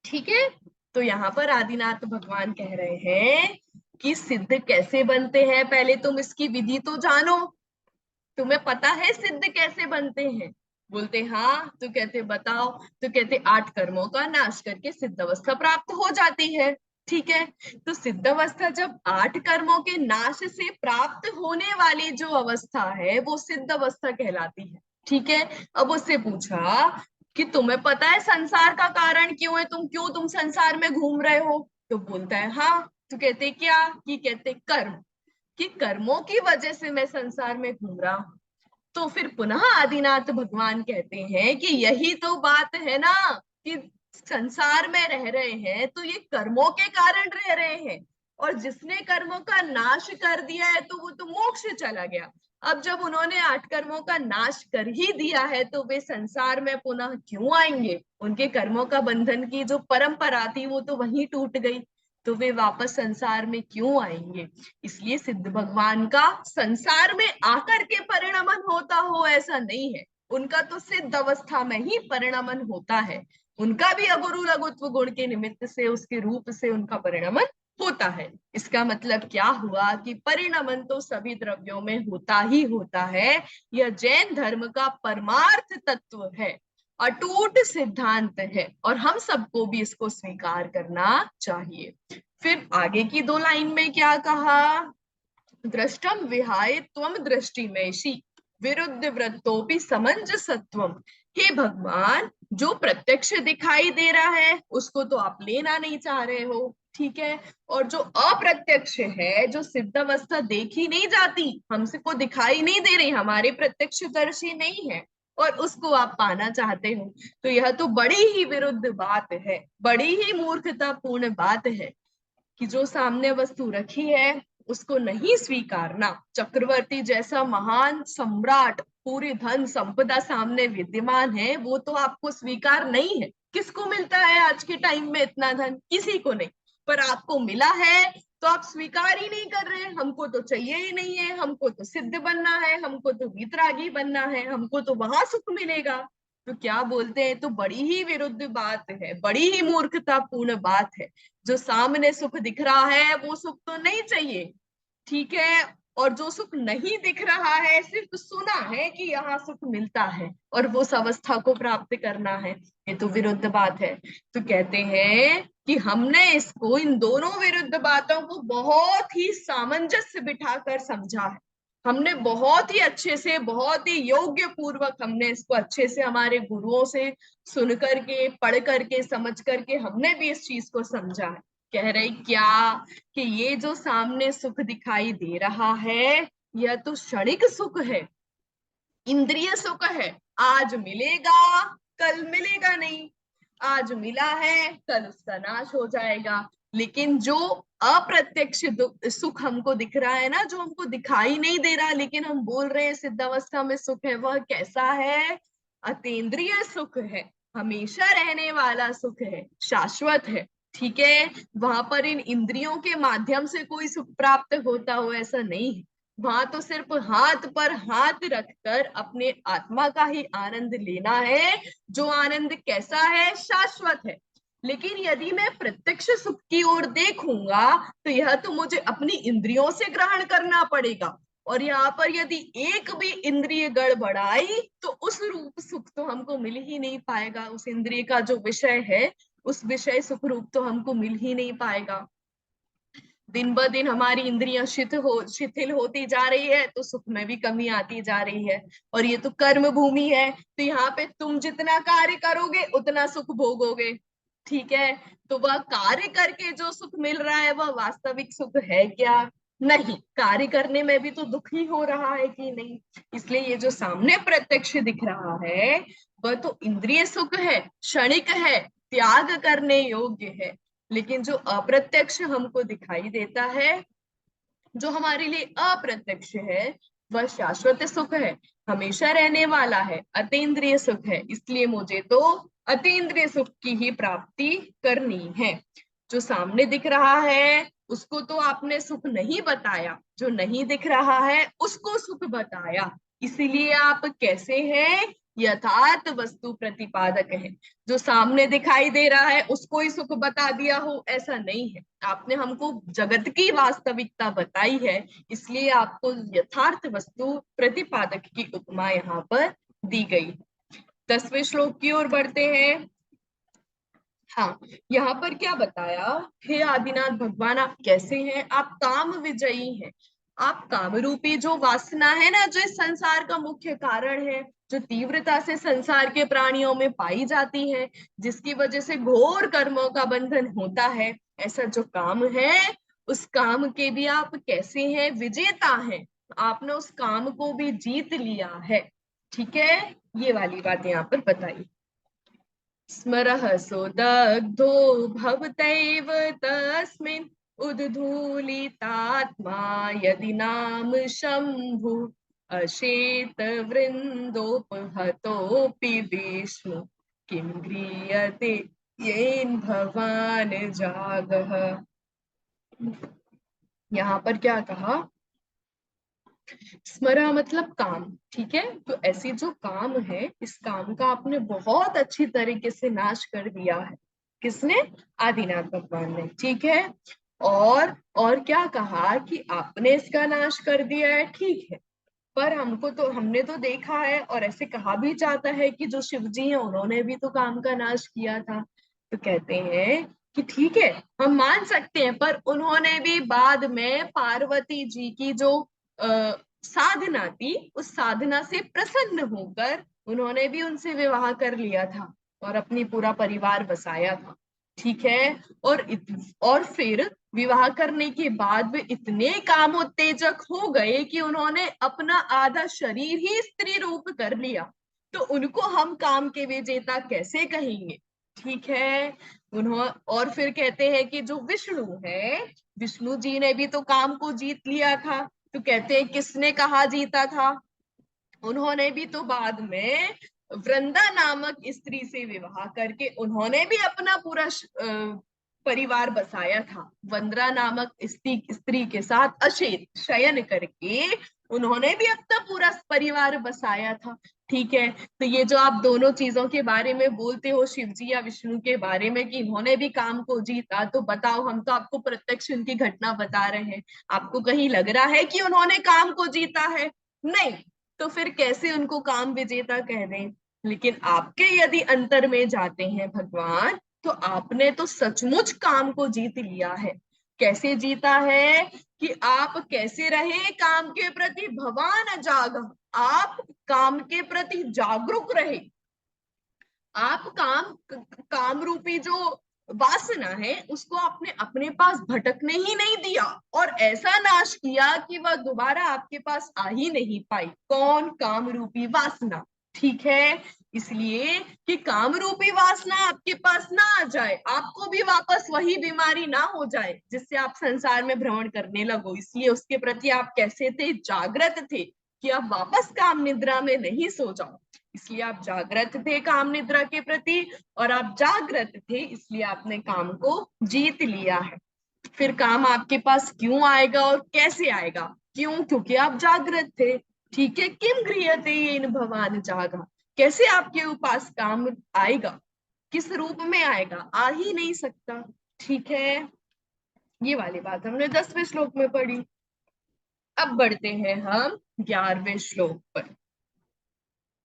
ठीक है। तो यहाँ पर आदिनाथ भगवान कह रहे हैं कि सिद्ध कैसे बनते हैं, पहले तुम इसकी विधि तो जानो। तुम्हें पता है सिद्ध कैसे बनते हैं? बोलते हाँ। तो कहते बताओ। तो कहते 8 कर्मों का नाश करके सिद्ध अवस्था प्राप्त हो जाती है, ठीक है। तो सिद्ध अवस्था जब 8 कर्मों के नाश से प्राप्त होने वाली जो अवस्था है, वो सिद्ध अवस्था कहलाती है, ठीक है। अब उससे पूछा कि तुम्हें पता है संसार का कारण क्यों है, तुम संसार में घूम रहे हो? तो बोलता है हाँ। तो कहते क्या? कि कहते कर्म, कि कर्मों की वजह से मैं संसार में घूम रहा हूं। तो फिर पुनः आदिनाथ भगवान कहते हैं कि यही तो बात है ना, कि संसार में रह रहे हैं तो ये कर्मों के कारण रह रहे हैं, और जिसने कर्मों का नाश कर दिया है तो वो तो मोक्ष चला गया। अब जब उन्होंने 8 कर्मों का नाश कर ही दिया है, तो वे संसार में पुनः क्यों आएंगे? उनके कर्मों का बंधन की जो परंपरा थी वो तो वहीं टूट गई, तो वे वापस संसार में क्यों आएंगे? इसलिए सिद्ध भगवान का संसार में आकर के परिणमन होता हो ऐसा नहीं है। उनका तो सिद्ध अवस्था में ही परिणमन होता है। उनका भी अगुरु लघुत्व गुण के निमित्त से, उसके रूप से उनका परिणमन होता है। इसका मतलब क्या हुआ कि परिणमन तो सभी द्रव्यों में होता ही होता है। यह जैन धर्म का परमार्थ तत्व है, अटूट सिद्धांत है, और हम सबको भी इसको स्वीकार करना चाहिए। फिर आगे की 2 लाइन में क्या कहा? दृष्टम विहाय त्वम दृष्टिमेषि विरुद्ध वृत्तोपि समंजसत्वम। हे भगवान, जो प्रत्यक्ष दिखाई दे रहा है उसको तो आप लेना नहीं चाह रहे हो, ठीक है। और जो अप्रत्यक्ष है, जो सिद्ध अवस्था देखी नहीं जाती, हमसे को दिखाई नहीं दे रही, हमारे प्रत्यक्षदर्शी नहीं है, और उसको आप पाना चाहते हो, तो यह तो बड़ी ही विरुद्ध बात है, बड़ी ही मूर्खतापूर्ण बात है कि जो सामने वस्तु रखी है उसको नहीं स्वीकारना। चक्रवर्ती जैसा महान सम्राट, पूरी धन संपदा सामने विद्यमान है, वो तो आपको स्वीकार नहीं है। किसको मिलता है आज के टाइम में इतना धन? किसी को नहीं। पर आपको मिला है तो आप स्वीकार ही नहीं कर रहे। हमको तो चाहिए ही नहीं है, हमको तो सिद्ध बनना है, हमको तो वीतरागी बनना है, हमको तो वहां सुख मिलेगा। तो क्या बोलते हैं, तो बड़ी ही विरुद्ध बात है, बड़ी ही मूर्खतापूर्ण बात है। जो सामने सुख दिख रहा है वो सुख तो नहीं चाहिए, ठीक है। और जो सुख नहीं दिख रहा है, सिर्फ सुना है कि यहाँ सुख मिलता है और वो उस अवस्था को प्राप्त करना है, ये तो विरुद्ध बात है। तो कहते हैं कि हमने इसको, इन दोनों विरुद्ध बातों को बहुत ही सामंजस्य बिठाकर समझा है। हमने बहुत ही अच्छे से, बहुत ही योग्य पूर्वक हमने इसको अच्छे से हमारे गुरुओं से सुन करके, पढ़ करके, समझ करके हमने भी इस चीज को समझा है। कह रहे क्या कि ये जो सामने सुख दिखाई दे रहा है, यह तो क्षणिक सुख है, इंद्रिय सुख है। आज मिलेगा, कल मिलेगा नहीं। आज मिला है, कल उसका नाश हो जाएगा। लेकिन जो अप्रत्यक्ष सुख हमको दिख रहा है ना, जो हमको दिखाई नहीं दे रहा लेकिन हम बोल रहे हैं सिद्धावस्था में सुख है, वह कैसा है? अतीन्द्रिय सुख है, हमेशा रहने वाला सुख है, शाश्वत है। ठीक है, वहां पर इन इंद्रियों के माध्यम से कोई सुख प्राप्त होता हो ऐसा नहीं है। वहां तो सिर्फ हाथ पर हाथ रखकर अपने आत्मा का ही आनंद लेना है, जो आनंद कैसा है? शाश्वत है। लेकिन यदि मैं प्रत्यक्ष सुख की ओर देखूंगा तो यह तो मुझे अपनी इंद्रियों से ग्रहण करना पड़ेगा, और यहाँ पर यदि एक भी इंद्रिय गड़बड़ाई तो उस रूप सुख तो हमको मिल ही नहीं पाएगा। उस इंद्रिय का जो विषय है, उस विषय सुख रूप तो हमको मिल ही नहीं पाएगा। दिन ब दिन हमारी इंद्रियां शिथिल होती जा रही है, तो सुख में भी कमी आती जा रही है। और ये तो कर्म भूमि है, तो यहाँ पे तुम जितना कार्य करोगे उतना सुख भोगोगे। ठीक है, तो वह कार्य करके जो सुख मिल रहा है वह वास्तविक सुख है क्या? नहीं, कार्य करने में भी तो दुख ही हो रहा है कि नहीं। इसलिए ये जो सामने प्रत्यक्ष दिख रहा है वह तो इंद्रिय सुख है, क्षणिक है, त्याग करने योग्य है। लेकिन जो अप्रत्यक्ष हमको दिखाई देता है, जो हमारे लिए अप्रत्यक्ष है, वह शाश्वत सुख है, हमेशा रहने वाला है, अतीन्द्रिय सुख है। इसलिए मुझे तो अतीन्द्रिय सुख की ही प्राप्ति करनी है। जो सामने दिख रहा है उसको तो आपने सुख नहीं बताया, जो नहीं दिख रहा है उसको सुख बताया। इसीलिए आप कैसे हैं? यथार्थ वस्तु प्रतिपादक है। जो सामने दिखाई दे रहा है उसको ही सुख बता दिया हो ऐसा नहीं है। आपने हमको जगत की वास्तविकता बताई है, इसलिए आपको यथार्थ वस्तु प्रतिपादक की उपमा यहाँ पर दी गई। 10वें श्लोक की ओर बढ़ते हैं। हाँ, यहाँ पर क्या बताया? हे आदिनाथ भगवान, आप कैसे हैं? आप काम विजयी हैं। आप काम रूपी जो वासना है ना, जो इस संसार का मुख्य कारण है, जो तीव्रता से संसार के प्राणियों में पाई जाती है, जिसकी वजह से घोर कर्मों का बंधन होता है, ऐसा जो काम है, उस काम के भी आप कैसे हैं? विजेता हैं। आपने उस काम को भी जीत लिया है। ठीक है, ये वाली बात यहाँ पर बताई। स्मरः सोदग्धो भवतैव तस्मिन् उद्धूलितात्मा यदि नाम शंभु अशेत वृंदोपहतोऽपि विष्णु किं गृह्यते येन भवान् जागः। यहाँ पर क्या कहा? स्मरा मतलब काम। ठीक है, तो ऐसी जो काम है, इस काम का आपने बहुत अच्छी तरीके से नाश कर दिया है। किसने? आदिनाथ भगवान ने। ठीक है, और क्या कहा कि आपने इसका नाश कर दिया है, ठीक है। पर हमने तो देखा है, और ऐसे कहा भी जाता है कि जो शिव जी हैं उन्होंने भी तो काम का नाश किया था। तो कहते हैं कि ठीक है, हम मान सकते हैं, पर उन्होंने भी बाद में पार्वती जी की जो साधना थी, उस साधना से प्रसन्न होकर उन्होंने भी उनसे विवाह कर लिया था और अपनी पूरा परिवार बसाया था। ठीक है, और फिर विवाह करने के बाद वे इतने कामोत्तेजक हो गए कि उन्होंने अपना आधा शरीर ही स्त्री रूप कर लिया। तो उनको हम काम के विजेता कैसे कहेंगे? ठीक है, और फिर कहते हैं कि जो विष्णु है, विष्णु जी ने भी तो काम को जीत लिया था। तो कहते हैं किसने कहा जीता था? उन्होंने भी तो बाद में वृंदा नामक स्त्री से विवाह करके उन्होंने भी अपना पूरा परिवार बसाया था। वंद्रा नामक स्त्री के साथ अशेत शयन करके उन्होंने भी अपना पूरा परिवार बसाया था। ठीक है। तो ये जो आप दोनों चीजों के बारे में बोलते हो, शिव जी या विष्णु के बारे में, कि इन्होंने भी काम को जीता, तो बताओ, हम तो आपको प्रत्यक्ष उनकी घटना बता रहे हैं, आपको कहीं लग रहा है कि उन्होंने काम को जीता है? नहीं। तो फिर कैसे उनको काम विजेता कह दें? लेकिन आपके यदि अंतर में जाते हैं भगवान, तो आपने तो सचमुच काम को जीत लिया है। कैसे जीता है? कि आप कैसे रहे काम के प्रति भवान जाग, आप काम के प्रति जागरूक रहे। आप काम रूपी जो वासना है उसको आपने अपने पास भटकने ही नहीं दिया, और ऐसा नाश किया कि वह दोबारा आपके पास आ ही नहीं पाई। कौन? काम रूपी वासना। ठीक है। इसलिए कि काम रूपी वासना आपके पास ना आ जाए, आपको भी वापस वही बीमारी ना हो जाए जिससे आप संसार में भ्रमण करने लगो, इसलिए उसके प्रति आप कैसे थे? जागृत थे, कि आप वापस काम निद्रा में नहीं सो जाओ। इसलिए आप जागृत थे काम निद्रा के प्रति, और आप जागृत थे इसलिए आपने काम को जीत लिया है। फिर काम आपके पास क्यों आएगा और कैसे आएगा? क्यों? क्योंकि आप जागृत थे। ठीक है। किम गृह्यते येन भवान जागा, कैसे आपके पास काम आएगा? किस रूप में आएगा? आ ही नहीं सकता। ठीक है। ये वाली बात हमने 10वें श्लोक में पढ़ी। अब बढ़ते हैं हम 11वें श्लोक पर।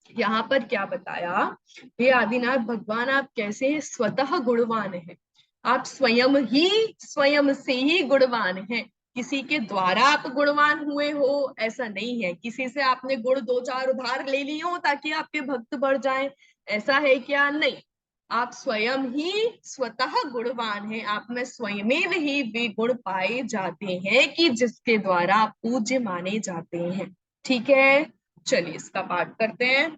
यहाँ पर क्या बताया? हे आदिनाथ भगवान, आप कैसे स्वतः गुणवान हैं। आप स्वयं से ही गुणवान हैं। किसी के द्वारा आप गुणवान हुए हो ऐसा नहीं है। किसी से आपने गुण दो चार उधार ले लिए हो ताकि आपके भक्त बढ़ जाएं, ऐसा है क्या? नहीं। आप स्वयं ही स्वतः गुणवान हैं। आप में स्वयं ही वे गुण पाए जाते हैं कि जिसके द्वारा आप पूज्य माने जाते हैं। ठीक है। चलिए इसका पाठ करते हैं।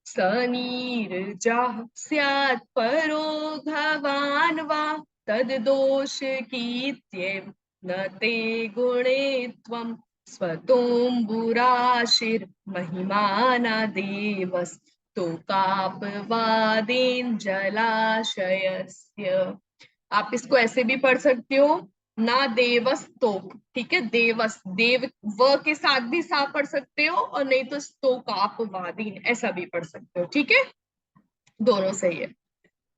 स नीरजः स्यात् परो भवान् वा तद्दोष कीर्त्येव न ते गुणे त्वं स्वतोऽम्बुराशिर्महिमानादेवस्तोकापवादेन जलाशयस्य। आप इसको ऐसे भी पढ़ सकते हो, ना देवस्तोक। ठीक है। देवस, देव व के साथ भी सा पढ़ सकते हो, और नहीं तो स्तोकापवादीन ऐसा भी पढ़ सकते हो। ठीक है। दोनों सही है।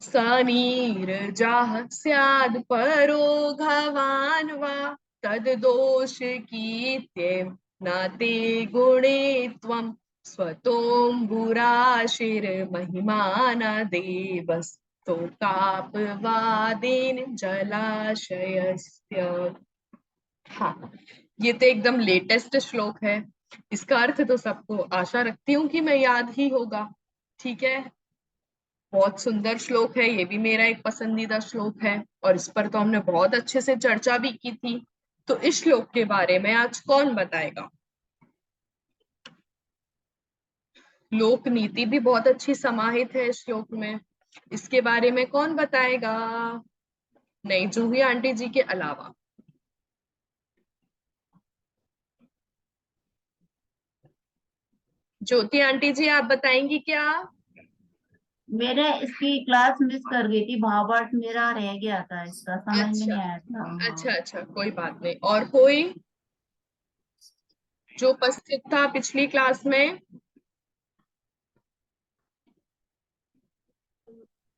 सनीरजाः स्याद् परो घवान् वा तद्दोष कीर्त्येव न ते गुणे त्वं स्वतोऽम्बुराशिर्महिमानदेवस्तोकापवादेन जलाशयस्य। हाँ, ये तो एकदम लेटेस्ट श्लोक है। इसका अर्थ तो सबको आशा रखती हूँ कि मैं याद ही होगा। ठीक है। बहुत सुंदर श्लोक है, ये भी मेरा एक पसंदीदा श्लोक है, और इस पर तो हमने बहुत अच्छे से चर्चा भी की थी। तो इस श्लोक के बारे में आज कौन बताएगा? लोक नीति भी बहुत अच्छी समाहित है इस श्लोक में, इसके बारे में कौन बताएगा? नहीं, जूही आंटी जी के अलावा। ज्योति आंटी जी, आप बताएंगी क्या? मेरे इसकी क्लास मिस कर गई थी, भावार्थ मेरा रह गया था, इसका समझ में अच्छा नहीं आया था। हाँ। अच्छा अच्छा, कोई बात नहीं। और कोई जो उपस्थित था पिछली क्लास में?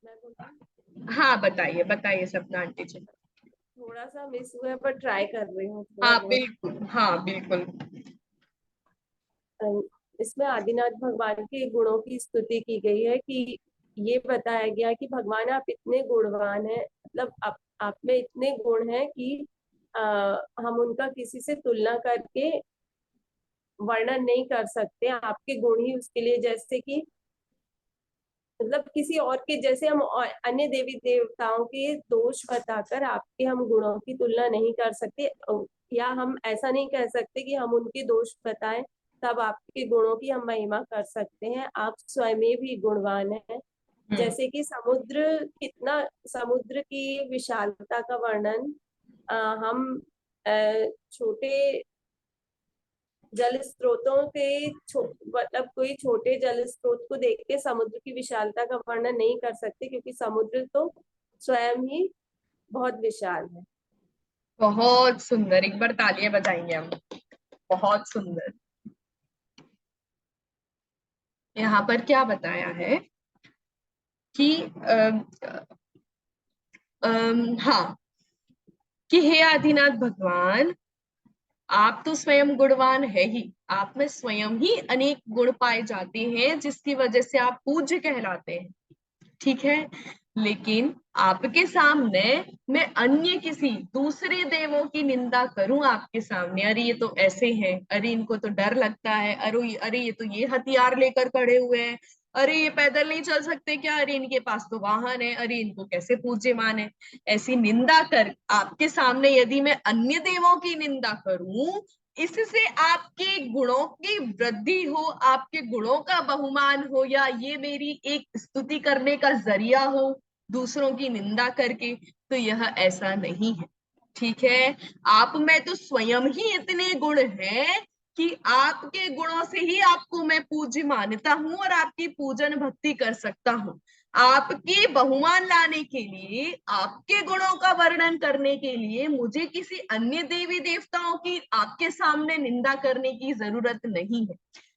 मैं बोलूं? हाँ, बताइए बताइए सपना आंटी जी। थोड़ा सा मिस हुआ है पर ट्राई कर रही हूँ थोड़ा हाँ बहुत। बिल्कुल, हाँ बिल्कुल। इसमें आदिनाथ भगवान के गुणों की स्तुति की गई है कि ये बताया गया कि भगवान आप इतने गुणवान हैं, मतलब आप में इतने गुण हैं कि हम उनका किसी से तुलना करके वर्णन नहीं कर सकते। आपके गुण ही उसके लिए, जैसे कि मतलब किसी और के जैसे हम अन्य देवी देवताओं के दोष बताकर आपके हम गुणों की तुलना नहीं कर सकते, या हम ऐसा नहीं कह सकते कि हम उनके दोष बताएं तब आपके गुणों की हम महिमा कर सकते हैं। आप स्वयं भी गुणवान हैं। जैसे कि समुद्र की विशालता का वर्णन हम छोटे जल स्रोतों के मतलब कोई छोटे जल स्रोत को देख के समुद्र की विशालता का वर्णन नहीं कर सकते, क्योंकि समुद्र तो स्वयं ही बहुत विशाल है। बहुत सुंदर, एक बार तालियां बजाएंगे हम। बहुत सुंदर। यहाँ पर क्या बताया है कि हाँ, कि हे आदिनाथ भगवान, आप तो स्वयं गुणवान है ही, आप में स्वयं ही अनेक गुण पाए जाते हैं जिसकी वजह से आप पूज्य कहलाते हैं। ठीक है, लेकिन आपके सामने मैं अन्य किसी दूसरे देवों की निंदा करूं आपके सामने, अरे ये तो ऐसे हैं, अरे इनको तो डर लगता है, अरे ये तो ये हथियार लेकर खड़े हुए हैं, अरे ये पैदल नहीं चल सकते क्या, अरे इनके पास तो वाहन है, अरे इनको कैसे पूज्यमान है। ऐसी निंदा कर आपके सामने यदि मैं अन्य देवों की निंदा करूं, इससे आपके गुणों की वृद्धि हो, आपके गुणों का बहुमान हो, या ये मेरी एक स्तुति करने का जरिया हो दूसरों की निंदा करके, तो यह ऐसा नहीं है। ठीक है, आप में तो स्वयं ही इतने गुण हैं कि आपके गुणों से ही आपको मैं पूज्य मानता हूं और आपकी पूजन भक्ति कर सकता हूं। आपकी बहुमान लाने के लिए, आपके गुणों का वर्णन करने के लिए मुझे किसी अन्य देवी देवताओं की आपके सामने निंदा करने की जरूरत नहीं है।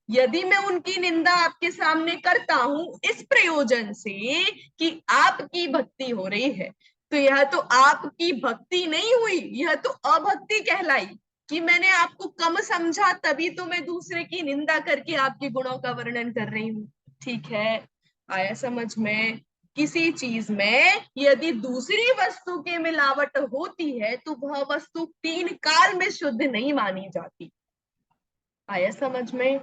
यदि मैं उनकी निंदा आपके सामने करता हूं इस प्रयोजन से कि आपकी भक्ति हो रही है, तो यह तो आपकी भक्ति नहीं हुई, यह तो अभक्ति कहलाई, कि मैंने आपको कम समझा तभी तो मैं दूसरे की निंदा करके आपके गुणों का वर्णन कर रही हूँ। ठीक है, आया समझ में? किसी चीज में यदि दूसरी वस्तु की मिलावट होती है तो वह वस्तु 3 काल में शुद्ध नहीं मानी जाती। आया समझ में?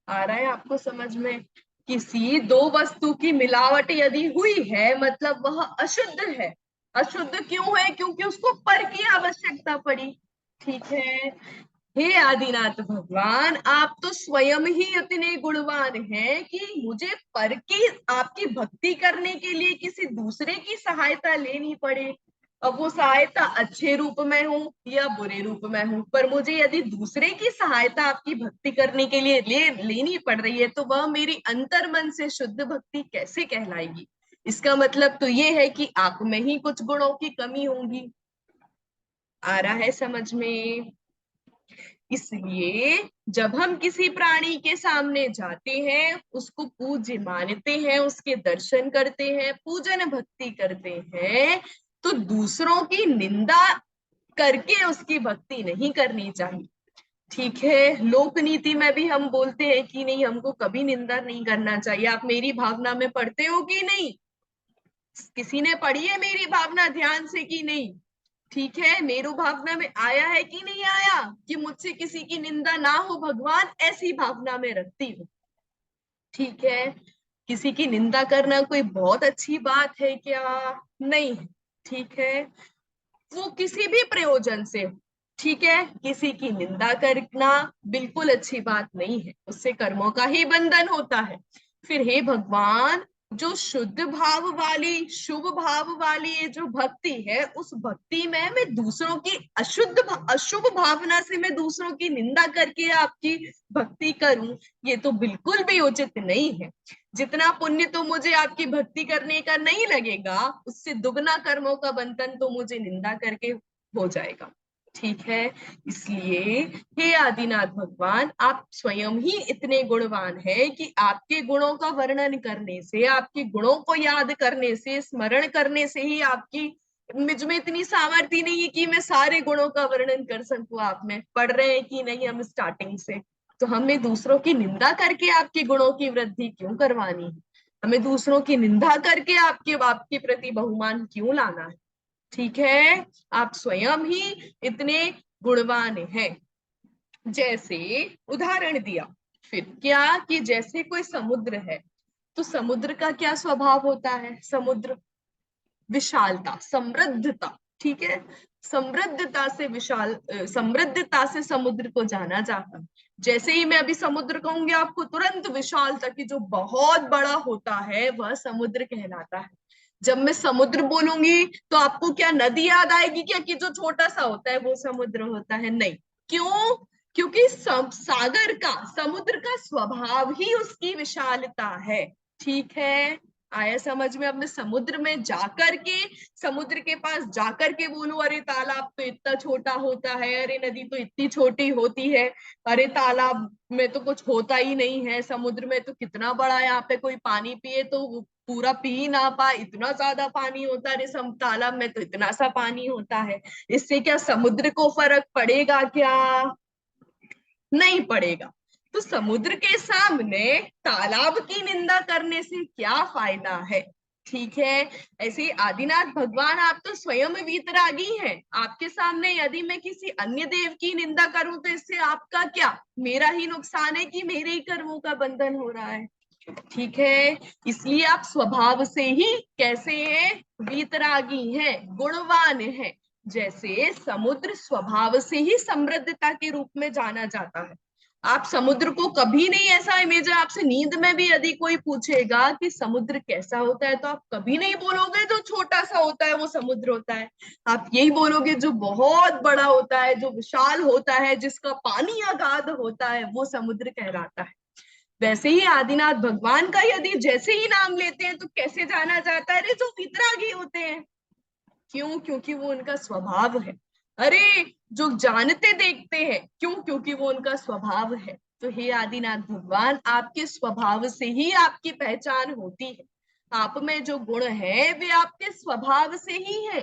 आ रहा है आपको समझ में? किसी दो वस्तु की मिलावट यदि हुई है मतलब वह अशुद्ध है। अशुद्ध क्यों है? क्योंकि उसको पर की आवश्यकता पड़ी। ठीक है, हे आदिनाथ भगवान, आप तो स्वयं ही इतने गुणवान हैं कि मुझे पर की आपकी भक्ति करने के लिए किसी दूसरे की सहायता लेनी पड़े। अब वो सहायता अच्छे रूप में हो या बुरे रूप में हो, पर मुझे यदि दूसरे की सहायता आपकी भक्ति करने के लिए लेनी पड़ रही है तो वह मेरी अंतर मन से शुद्ध भक्ति कैसे कहलाएगी? इसका मतलब तो ये है कि आप में ही कुछ गुणों की कमी होगी। आ रहा है समझ में? इसलिए जब हम किसी प्राणी के सामने जाते हैं, उसको पूज्य मानते हैं, उसके दर्शन करते हैं, पूजन भक्ति करते हैं, तो दूसरों की निंदा करके उसकी भक्ति नहीं करनी चाहिए। ठीक है, लोक नीति में भी हम बोलते हैं कि नहीं, हमको कभी निंदा नहीं करना चाहिए। आप मेरी भावना में पढ़ते हो कि नहीं? किसी ने पढ़ी है मेरी भावना ध्यान से कि नहीं? ठीक है, मेरू भावना में आया है कि नहीं आया कि मुझसे किसी की निंदा ना हो भगवान, ऐसी भावना में रखती हूँ। ठीक है, किसी की निंदा करना कोई बहुत अच्छी बात है क्या? नहीं। ठीक है, वो किसी भी प्रयोजन से, ठीक है, किसी की निंदा करना बिल्कुल अच्छी बात नहीं है, उससे कर्मों का ही बंधन होता है। फिर हे भगवान, जो शुद्ध भाव वाली, शुभ भाव वाली ये जो भक्ति है, उस भक्ति में मैं दूसरों की अशुभ भावना से मैं दूसरों की निंदा करके आपकी भक्ति करूं, ये तो बिल्कुल भी उचित नहीं है। जितना पुण्य तो मुझे आपकी भक्ति करने का नहीं लगेगा, उससे दुगना कर्मों का बंधन तो मुझे निंदा करके हो जाएगा। ठीक है, इसलिए हे आदिनाथ भगवान, आप स्वयं ही इतने गुणवान हैं कि आपके गुणों का वर्णन करने से, आपके गुणों को याद करने से, स्मरण करने से ही आपकी, मुझ में इतनी सामर्थ्य नहीं है कि मैं सारे गुणों का वर्णन कर सकूं। आप में पढ़ रहे हैं कि नहीं हम स्टार्टिंग से, तो हमें दूसरों की निंदा करके आपके गुणों की वृद्धि क्यों करवानी है? हमें दूसरों की निंदा करके आपके प्रति बहुमान क्यों लाना है? ठीक है, आप स्वयं ही इतने गुणवान हैं। जैसे उदाहरण दिया फिर क्या, कि जैसे कोई समुद्र है, तो समुद्र का क्या स्वभाव होता है? समुद्र विशालता, समृद्धता। ठीक है, समृद्धता से समृद्धता से समुद्र को जाना जाता है। जैसे ही मैं अभी समुद्र कहूंगी आपको, तुरंत विशालता की, जो बहुत बड़ा होता है वह समुद्र कहलाता है। जब मैं समुद्र बोलूंगी तो आपको क्या नदी याद आएगी क्या, कि जो छोटा सा होता है वो समुद्र होता है? नहीं। क्यों? क्योंकि सागर का, समुद्र का स्वभाव ही उसकी विशालता है। ठीक है, आया समझ में? अब मैं समुद्र में जाकर के, समुद्र के पास जाकर के बोलूं अरे तालाब तो इतना छोटा होता है, अरे नदी तो इतनी छोटी होती है, अरे तालाब में तो कुछ होता ही नहीं है, समुद्र में तो कितना बड़ा है, यहाँ पे कोई पानी पिए तो वो पूरा पी ही ना पाए, इतना ज्यादा पानी होता है, अरे तालाब में तो इतना सा पानी होता है, इससे क्या समुद्र को फर्क पड़ेगा क्या? नहीं पड़ेगा। तो समुद्र के सामने तालाब की निंदा करने से क्या फायदा है? ठीक है। ऐसे ही आदिनाथ भगवान, आप तो स्वयं वीतरागी हैं, आपके सामने यदि मैं किसी अन्य देव की निंदा करूं तो इससे आपका क्या, मेरा ही नुकसान है कि मेरे ही कर्मों का बंधन हो रहा है? ठीक है। इसलिए आप स्वभाव से ही कैसे हैं? वीतरागी हैं, गुणवान हैं। जैसे समुद्र स्वभाव से ही समृद्धता के रूप में जाना जाता है। आप समुद्र को कभी नहीं, ऐसा इमेज है, आपसे नींद में भी यदि कोई पूछेगा कि समुद्र कैसा होता है तो आप कभी नहीं बोलोगे जो छोटा सा होता है वो समुद्र होता है, आप यही बोलोगे जो बहुत बड़ा होता है, जो विशाल होता है, जिसका पानी अगाध होता है, वो समुद्र कहलाता है। वैसे ही आदिनाथ भगवान का यदि जैसे ही नाम लेते हैं तो कैसे जाना जाता है? अरे जो वितरागी होते हैं। क्यों? क्योंकि वो उनका स्वभाव है। अरे जो जानते देखते हैं, क्यों? क्योंकि वो उनका स्वभाव है। तो हे आदिनाथ भगवान, आपके स्वभाव से ही आपकी पहचान होती है। आप में जो गुण है वे आपके स्वभाव से ही है।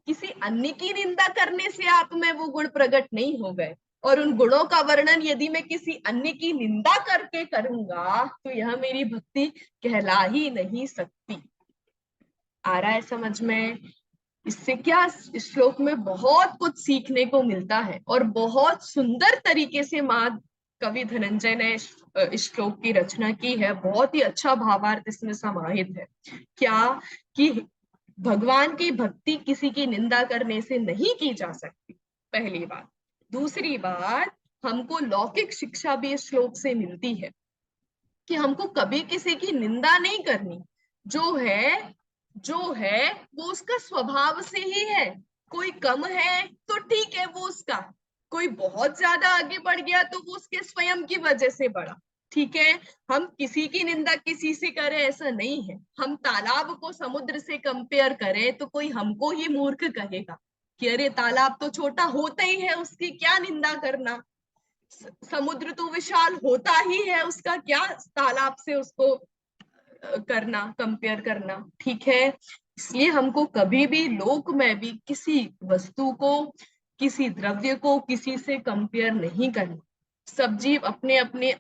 किसी अन्य की निंदा करने से आप में वो गुण प्रकट नहीं हो गए। और उन गुणों का वर्णन यदि मैं किसी अन्य की निंदा करके करूंगा तो यह मेरी भक्ति कहला ही नहीं सकती। आ रहा है समझ में? इससे क्या, इस श्लोक में बहुत कुछ सीखने को मिलता है और बहुत सुंदर तरीके से माँ कवि धनंजय ने इस श्लोक की रचना की है। बहुत ही अच्छा भावार्थ इसमें समाहित है। क्या कि भगवान की भक्ति किसी की निंदा करने से नहीं की जा सकती, पहली बात। दूसरी बात, हमको लौकिक शिक्षा भी इस श्लोक से मिलती है कि हमको कभी किसी की निंदा नहीं करनी। जो है वो उसका स्वभाव से ही है। कोई कम है तो ठीक है, वो उसका। कोई बहुत ज्यादा आगे बढ़ गया तो वो उसके स्वयं की वजह से बढ़ा। ठीक है। हम किसी की निंदा किसी से करें ऐसा नहीं है। हम तालाब को समुद्र से कंपेयर करें तो कोई हमको ही मूर्ख कहेगा कि अरे तालाब तो छोटा होता ही है, उसकी क्या निंदा करना, समुद्र तो विशाल होता ही है, उसका क्या तालाब से उसको करना, कंपेयर करना। ठीक है। इसलिए हमको कभी भी लोक में भी किसी वस्तु को, किसी द्रव्य को किसी से कंपेयर नहीं करना। सब जीव अपने अपने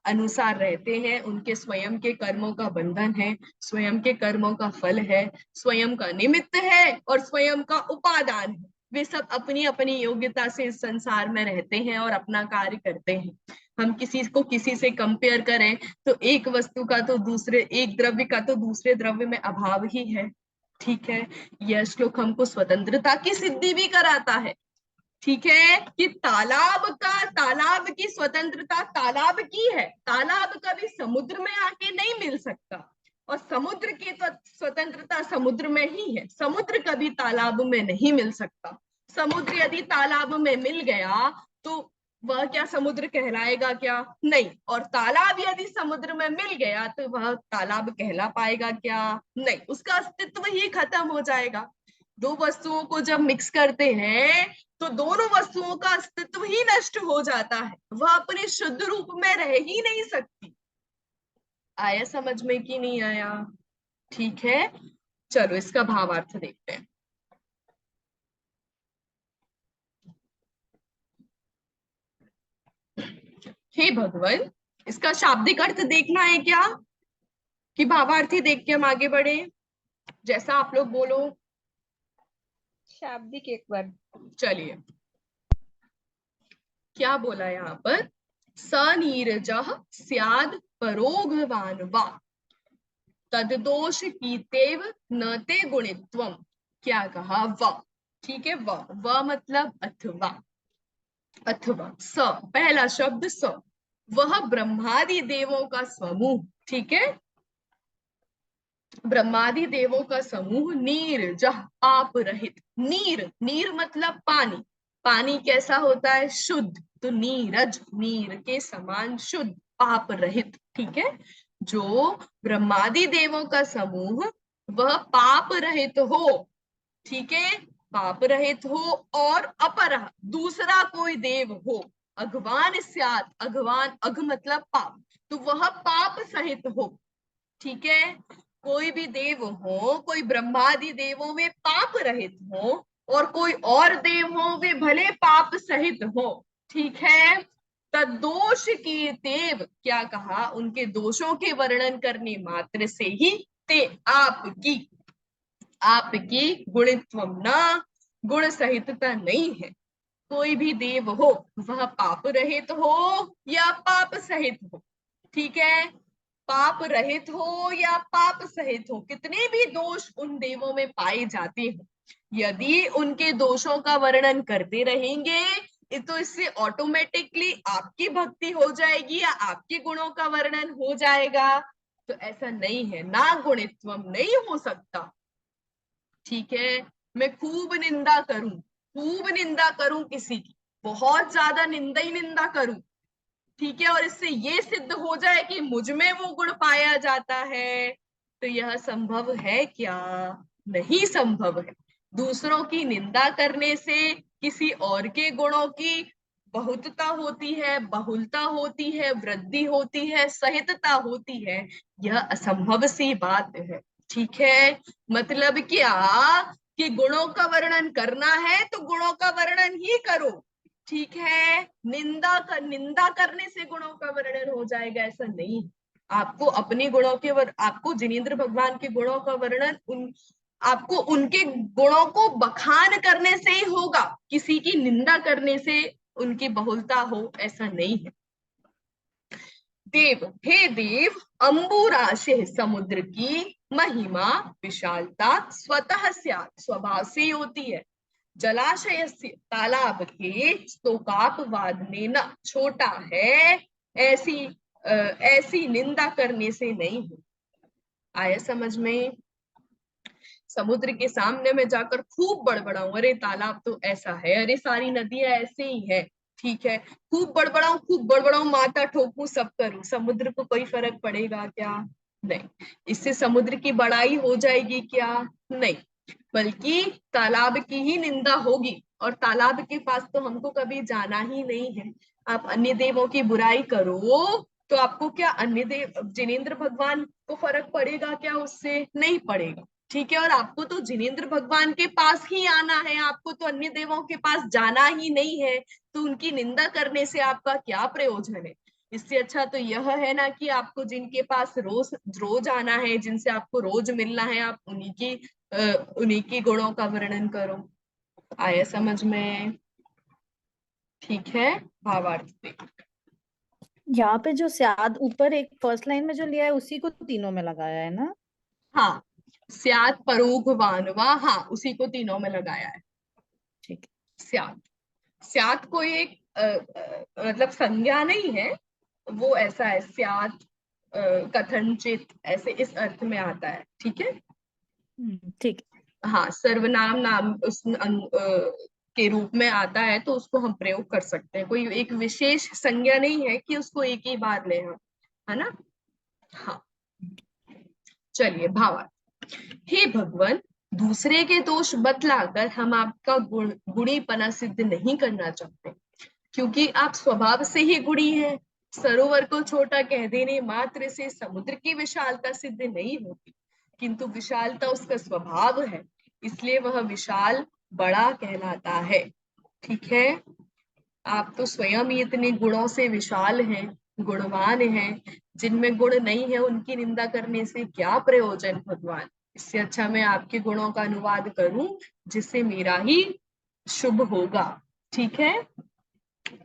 अनुसार रहते हैं, उनके स्वयं के कर्मों का बंधन है, स्वयं के कर्मों का फल है, स्वयं का निमित्त है और स्वयं का उपादान है। वे सब अपनी अपनी योग्यता से इस संसार में रहते हैं और अपना कार्य करते हैं। हम किसी को किसी से कंपेयर करें तो एक वस्तु का तो दूसरे, एक द्रव्य का तो दूसरे द्रव्य में अभाव ही है। ठीक है। यह श्लोक हमको स्वतंत्रता की सिद्धि भी कराता है। ठीक है, कि तालाब की स्वतंत्रता तालाब की है, तालाब कभी समुद्र में आके नहीं मिल सकता, और समुद्र की तो स्वतंत्रता समुद्र में ही है, समुद्र कभी तालाब में नहीं मिल सकता। समुद्र यदि तालाब में मिल गया तो वह क्या समुद्र कहलाएगा क्या? नहीं। और तालाब यदि समुद्र में मिल गया तो वह तालाब कहला पाएगा क्या? नहीं, उसका अस्तित्व ही खत्म हो जाएगा। दो वस्तुओं को जब मिक्स करते हैं तो दोनों वस्तुओं का अस्तित्व ही नष्ट हो जाता है, वह अपने शुद्ध रूप में रह ही नहीं सकती। आया समझ में कि नहीं आया? ठीक है। चलो इसका भावार्थ देखते हैं। हे भगवान, इसका शाब्दिक अर्थ देखना है क्या कि भावार्थी देख के हम आगे बढ़े? जैसा आप लोग बोलो। शाब्दिक एक बार। चलिए, क्या बोला यहाँ पर? सनीरजः स्याद परोघवान वा तददोष कीतेव न ते गुणित्वम। क्या कहा? व। ठीक है। व मतलब अथवा, अथवा स, पहला शब्द स, वह ब्रह्मादि देवों का समूह। ठीक है। ब्रह्मादि देवों का समूह नीरजः पाप रहित। नीर मतलब पानी। पानी कैसा होता है? शुद्ध। तो नीरज, नीर के समान शुद्ध, पाप रहित। ठीक है। जो ब्रह्मादि देवों का समूह वह पाप रहित हो, ठीक है, पाप रहित हो, और अपरः दूसरा कोई देव हो, अघवान स्यात्, अघवान अघ मतलब पाप, तो वह पाप सहित हो, ठीक है, कोई भी देव हो, कोई ब्रह्मादि देवों में पाप रहित हो, और कोई और देव हो वे भले पाप सहित हो, ठीक है, तदोष की देव, क्या कहा, उनके दोषों के वर्णन करने मात्र से ही ते आपकी गुणित्वम न, गुण सहितता नहीं है। कोई भी देव हो वह पाप रहित हो या पाप सहित हो, ठीक है, पाप रहित हो या पाप सहित हो, कितने भी दोष उन देवों में पाए जाते हैं, यदि उनके दोषों का वर्णन करते रहेंगे तो इससे ऑटोमेटिकली आपकी भक्ति हो जाएगी या आपके गुणों का वर्णन हो जाएगा, तो ऐसा नहीं है, ना गुणित्वम नहीं हो सकता, ठीक है, मैं खूब निंदा करूं किसी की, बहुत ज्यादा निंदा ही निंदा करूं, ठीक है, और इससे ये सिद्ध हो जाए कि मुझ में वो गुण पाया जाता है, तो यह संभव है क्या? नहीं संभव है। दूसरों की निंदा करने से किसी और के गुणों की बहुतता होती है, बहुलता होती है, वृद्धि होती है, सहितता होती है, यह असंभव सी बात है, ठीक है, मतलब क्या कि गुणों का वर्णन करना है तो गुणों का वर्णन ही करो, ठीक है, निंदा करने से गुणों का वर्णन हो जाएगा ऐसा नहीं, आपको अपने गुणों के आपको जिनेंद्र भगवान के गुणों का वर्णन आपको उनके गुणों को बखान करने से ही होगा, किसी की निंदा करने से उनकी बहुलता हो ऐसा नहीं है। देव, हे देव, अंबुराशे, समुद्र की महिमा विशालता स्वतः स्यात्, स्वभाव से होती है, जलाशय से, तालाब के, स्तोकापवाद में न, छोटा है, ऐसी निंदा करने से नहीं हो। आया समझ में? समुद्र के सामने में जाकर खूब बड़बड़ाऊं, अरे तालाब तो ऐसा है, अरे सारी नदियां ऐसे ही है, ठीक है, खूब बड़बड़ाऊं, माथा ठोकूं, सब करूं, समुद्र को कोई फर्क पड़ेगा क्या? नहीं। इससे समुद्र की बड़ाई हो जाएगी क्या? नहीं, बल्कि तालाब की ही निंदा होगी, और तालाब के पास तो हमको कभी जाना ही नहीं है। आप अन्य देवों की बुराई करो तो आपको क्या अन्य देव जिनेंद्र भगवान को फर्क पड़ेगा क्या? उससे नहीं पड़ेगा, ठीक है, और आपको तो जिनेंद्र भगवान के पास ही आना है, आपको तो अन्य देवों के पास जाना ही नहीं है, तो उनकी निंदा करने से आपका क्या प्रयोजन है? इससे अच्छा तो यह है ना कि आपको जिनके पास रोज रोज आना है, जिनसे आपको रोज मिलना है, आप उन्हीं की गुणों का वर्णन करो। आया समझ में? ठीक है, भावार्थ देखो। यहाँ पे जो स्याद ऊपर एक फर्स्ट लाइन में जो लिया है उसी को तीनों में लगाया है ना? हाँ, स्यात् परोघवानवा, हाँ उसी को तीनों में लगाया है, ठीक है। स्यात् कोई एक मतलब संज्ञा नहीं है, वो ऐसा है, स्यात् कथनचित, ऐसे इस अर्थ में आता है, ठीक है, ठीक है। हाँ, सर्वनाम नाम उस के रूप में आता है तो उसको हम प्रयोग कर सकते हैं, कोई एक विशेष संज्ञा नहीं है कि उसको एक ही बार ले हम, है ना? हाँ, चलिए भावार्थ। हे भगवान, दूसरे के दोष बतलाकर हम आपका गुणीपना सिद्ध नहीं करना चाहते, क्योंकि आप स्वभाव से ही गुणी हैं। सरोवर को छोटा कह देने मात्र से समुद्र की विशालता सिद्ध नहीं होती, किंतु विशालता उसका स्वभाव है, इसलिए वह विशाल बड़ा कहलाता है, ठीक है, आप तो स्वयं ही इतने गुणों से विशाल हैं, गुणवान हैं, जिनमें गुण नहीं है उनकी निंदा करने से क्या प्रयोजन भगवान? इससे अच्छा मैं आपके गुणों का अनुवाद करूं जिससे मेरा ही शुभ होगा, ठीक है।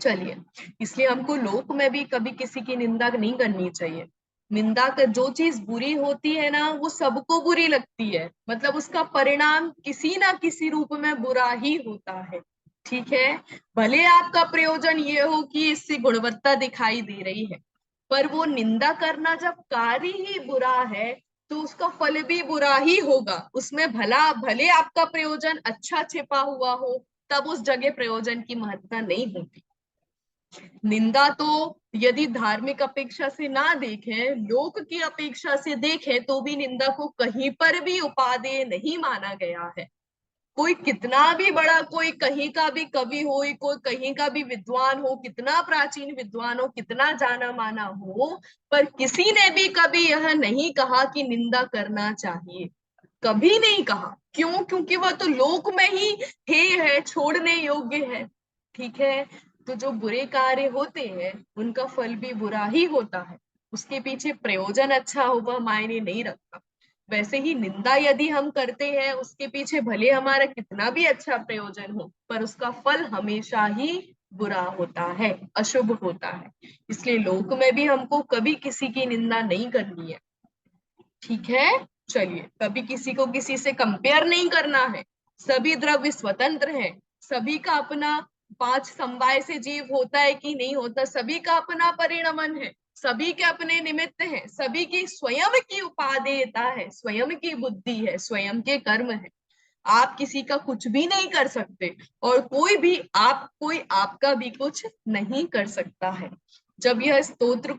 चलिए, इसलिए हमको लोक में भी कभी किसी की निंदा नहीं करनी चाहिए। निंदा कर जो चीज बुरी होती है ना वो सबको बुरी लगती है, मतलब उसका परिणाम किसी ना किसी रूप में बुरा ही होता है, ठीक है, भले आपका प्रयोजन ये हो कि इससे गुणवत्ता दिखाई दे रही है, पर वो निंदा करना जब कार्य ही बुरा है तो उसका फल भी बुरा ही होगा, उसमें भले आपका प्रयोजन अच्छा छिपा हुआ हो, तब उस जगह प्रयोजन की महत्ता नहीं होती, निंदा तो यदि धार्मिक अपेक्षा से ना देखें, लोक की अपेक्षा से देखें, तो भी निंदा को कहीं पर भी उपादेय नहीं माना गया है। कोई कितना भी बड़ा, कोई कहीं का भी कवि हो, कोई कहीं का भी विद्वान हो, कितना प्राचीन विद्वान हो, कितना जाना माना हो, पर किसी ने भी कभी यह नहीं कहा कि निंदा करना चाहिए, कभी नहीं कहा। क्यों? क्योंकि वह तो लोक में ही हेय है, छोड़ने योग्य है। ठीक है, तो जो बुरे कार्य होते हैं उनका फल भी बुरा ही होता है, उसके पीछे प्रयोजन अच्छा हो वह मायने नहीं रखता। वैसे ही निंदा यदि हम करते हैं, उसके पीछे भले हमारा कितना भी अच्छा प्रयोजन हो, पर उसका फल हमेशा ही बुरा होता है, अशुभ होता है। इसलिए लोक में भी हमको कभी किसी की निंदा नहीं करनी है। ठीक है, चलिए, कभी किसी को किसी से कंपेयर नहीं करना है। सभी द्रव्य स्वतंत्र हैं, सभी का अपना 5 समवाय से जीव होता है कि नहीं होता, सभी का अपना परिणमन है, सभी के अपने निमित्त हैं, सभी की स्वयं की उपादेयता है, स्वयं की बुद्धि है, स्वयं के कर्म है। आप किसी का कुछ भी नहीं कर सकते, और कोई आपका भी कुछ नहीं कर सकता है। जब यह स्तोत्र,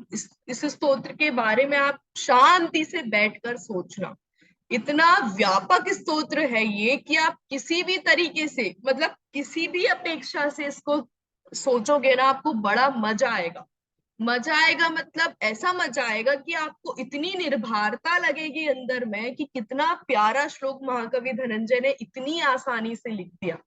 इस स्तोत्र के बारे में आप शांति से बैठकर सोचना, इतना व्यापक स्तोत्र है ये कि आप किसी भी तरीके से, मतलब किसी भी अपेक्षा से इसको सोचोगे ना, आपको बड़ा मजा आएगा। मजा आएगा मतलब ऐसा मजा आएगा कि आपको इतनी निर्भरता लगेगी अंदर में कि कितना प्यारा श्लोक महाकवि धनंजय ने इतनी आसानी से लिख दिया।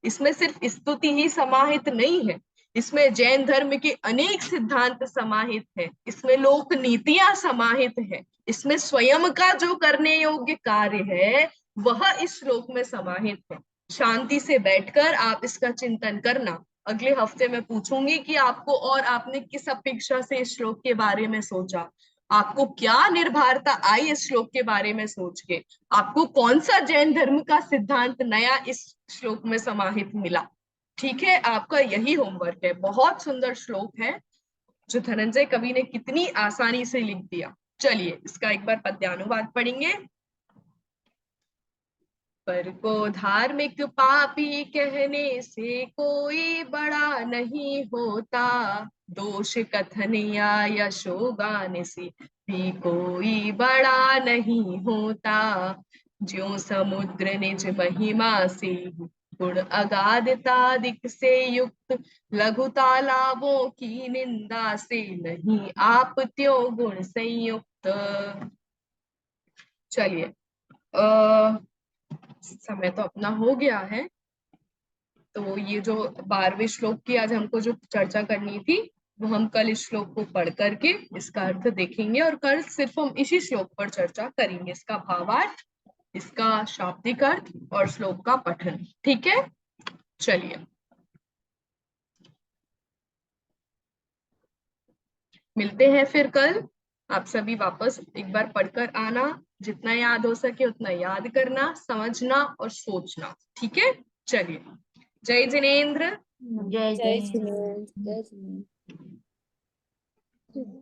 इसमें सिर्फ स्तुति ही समाहित नहीं है, इसमें जैन धर्म के अनेक सिद्धांत समाहित है, इसमें लोक नीतियां समाहित है, इसमें स्वयं का जो करने योग्य कार्य है वह इस श्लोक में समाहित है। शांति से बैठकर आप इसका चिंतन करना। अगले हफ्ते मैं पूछूंगी कि आपको और आपने किस अपेक्षा से इस श्लोक के बारे में सोचा, आपको क्या निर्भरता आई इस श्लोक के बारे में सोच के, आपको कौन सा जैन धर्म का सिद्धांत नया इस श्लोक में समाहित मिला। ठीक है, आपका यही होमवर्क है। बहुत सुंदर श्लोक है जो धनंजय कवि ने कितनी आसानी से लिख दिया। चलिए इसका एक बार पद्यानुवाद पढ़ेंगे। पर को धार्मिक पापी कहने से कोई बड़ा नहीं होता, दोष कथन या यशोगान से भी कोई बड़ा नहीं होता। ज्यों समुद्र निज महिमा से गुण अगाधतादिक से युक्त, लघु तालाबों की निंदा से नहीं आप त्यों गुण संयुक्त। चलिए, समय तो अपना हो गया है, तो ये जो 12वें श्लोक की आज हमको जो चर्चा करनी थी, वो हम कल इस श्लोक को पढ़ करके इसका अर्थ देखेंगे, और कल सिर्फ हम इसी श्लोक पर चर्चा करेंगे, इसका भावार्थ, इसका शाब्दिक अर्थ और श्लोक का पठन। ठीक है, चलिए मिलते हैं फिर कल। आप सभी वापस एक बार पढ़कर आना, जितना याद हो सके उतना याद करना, समझना और सोचना। ठीक है, चलिए, जय जिनेंद्र। जय जय जय। श्री जय श्री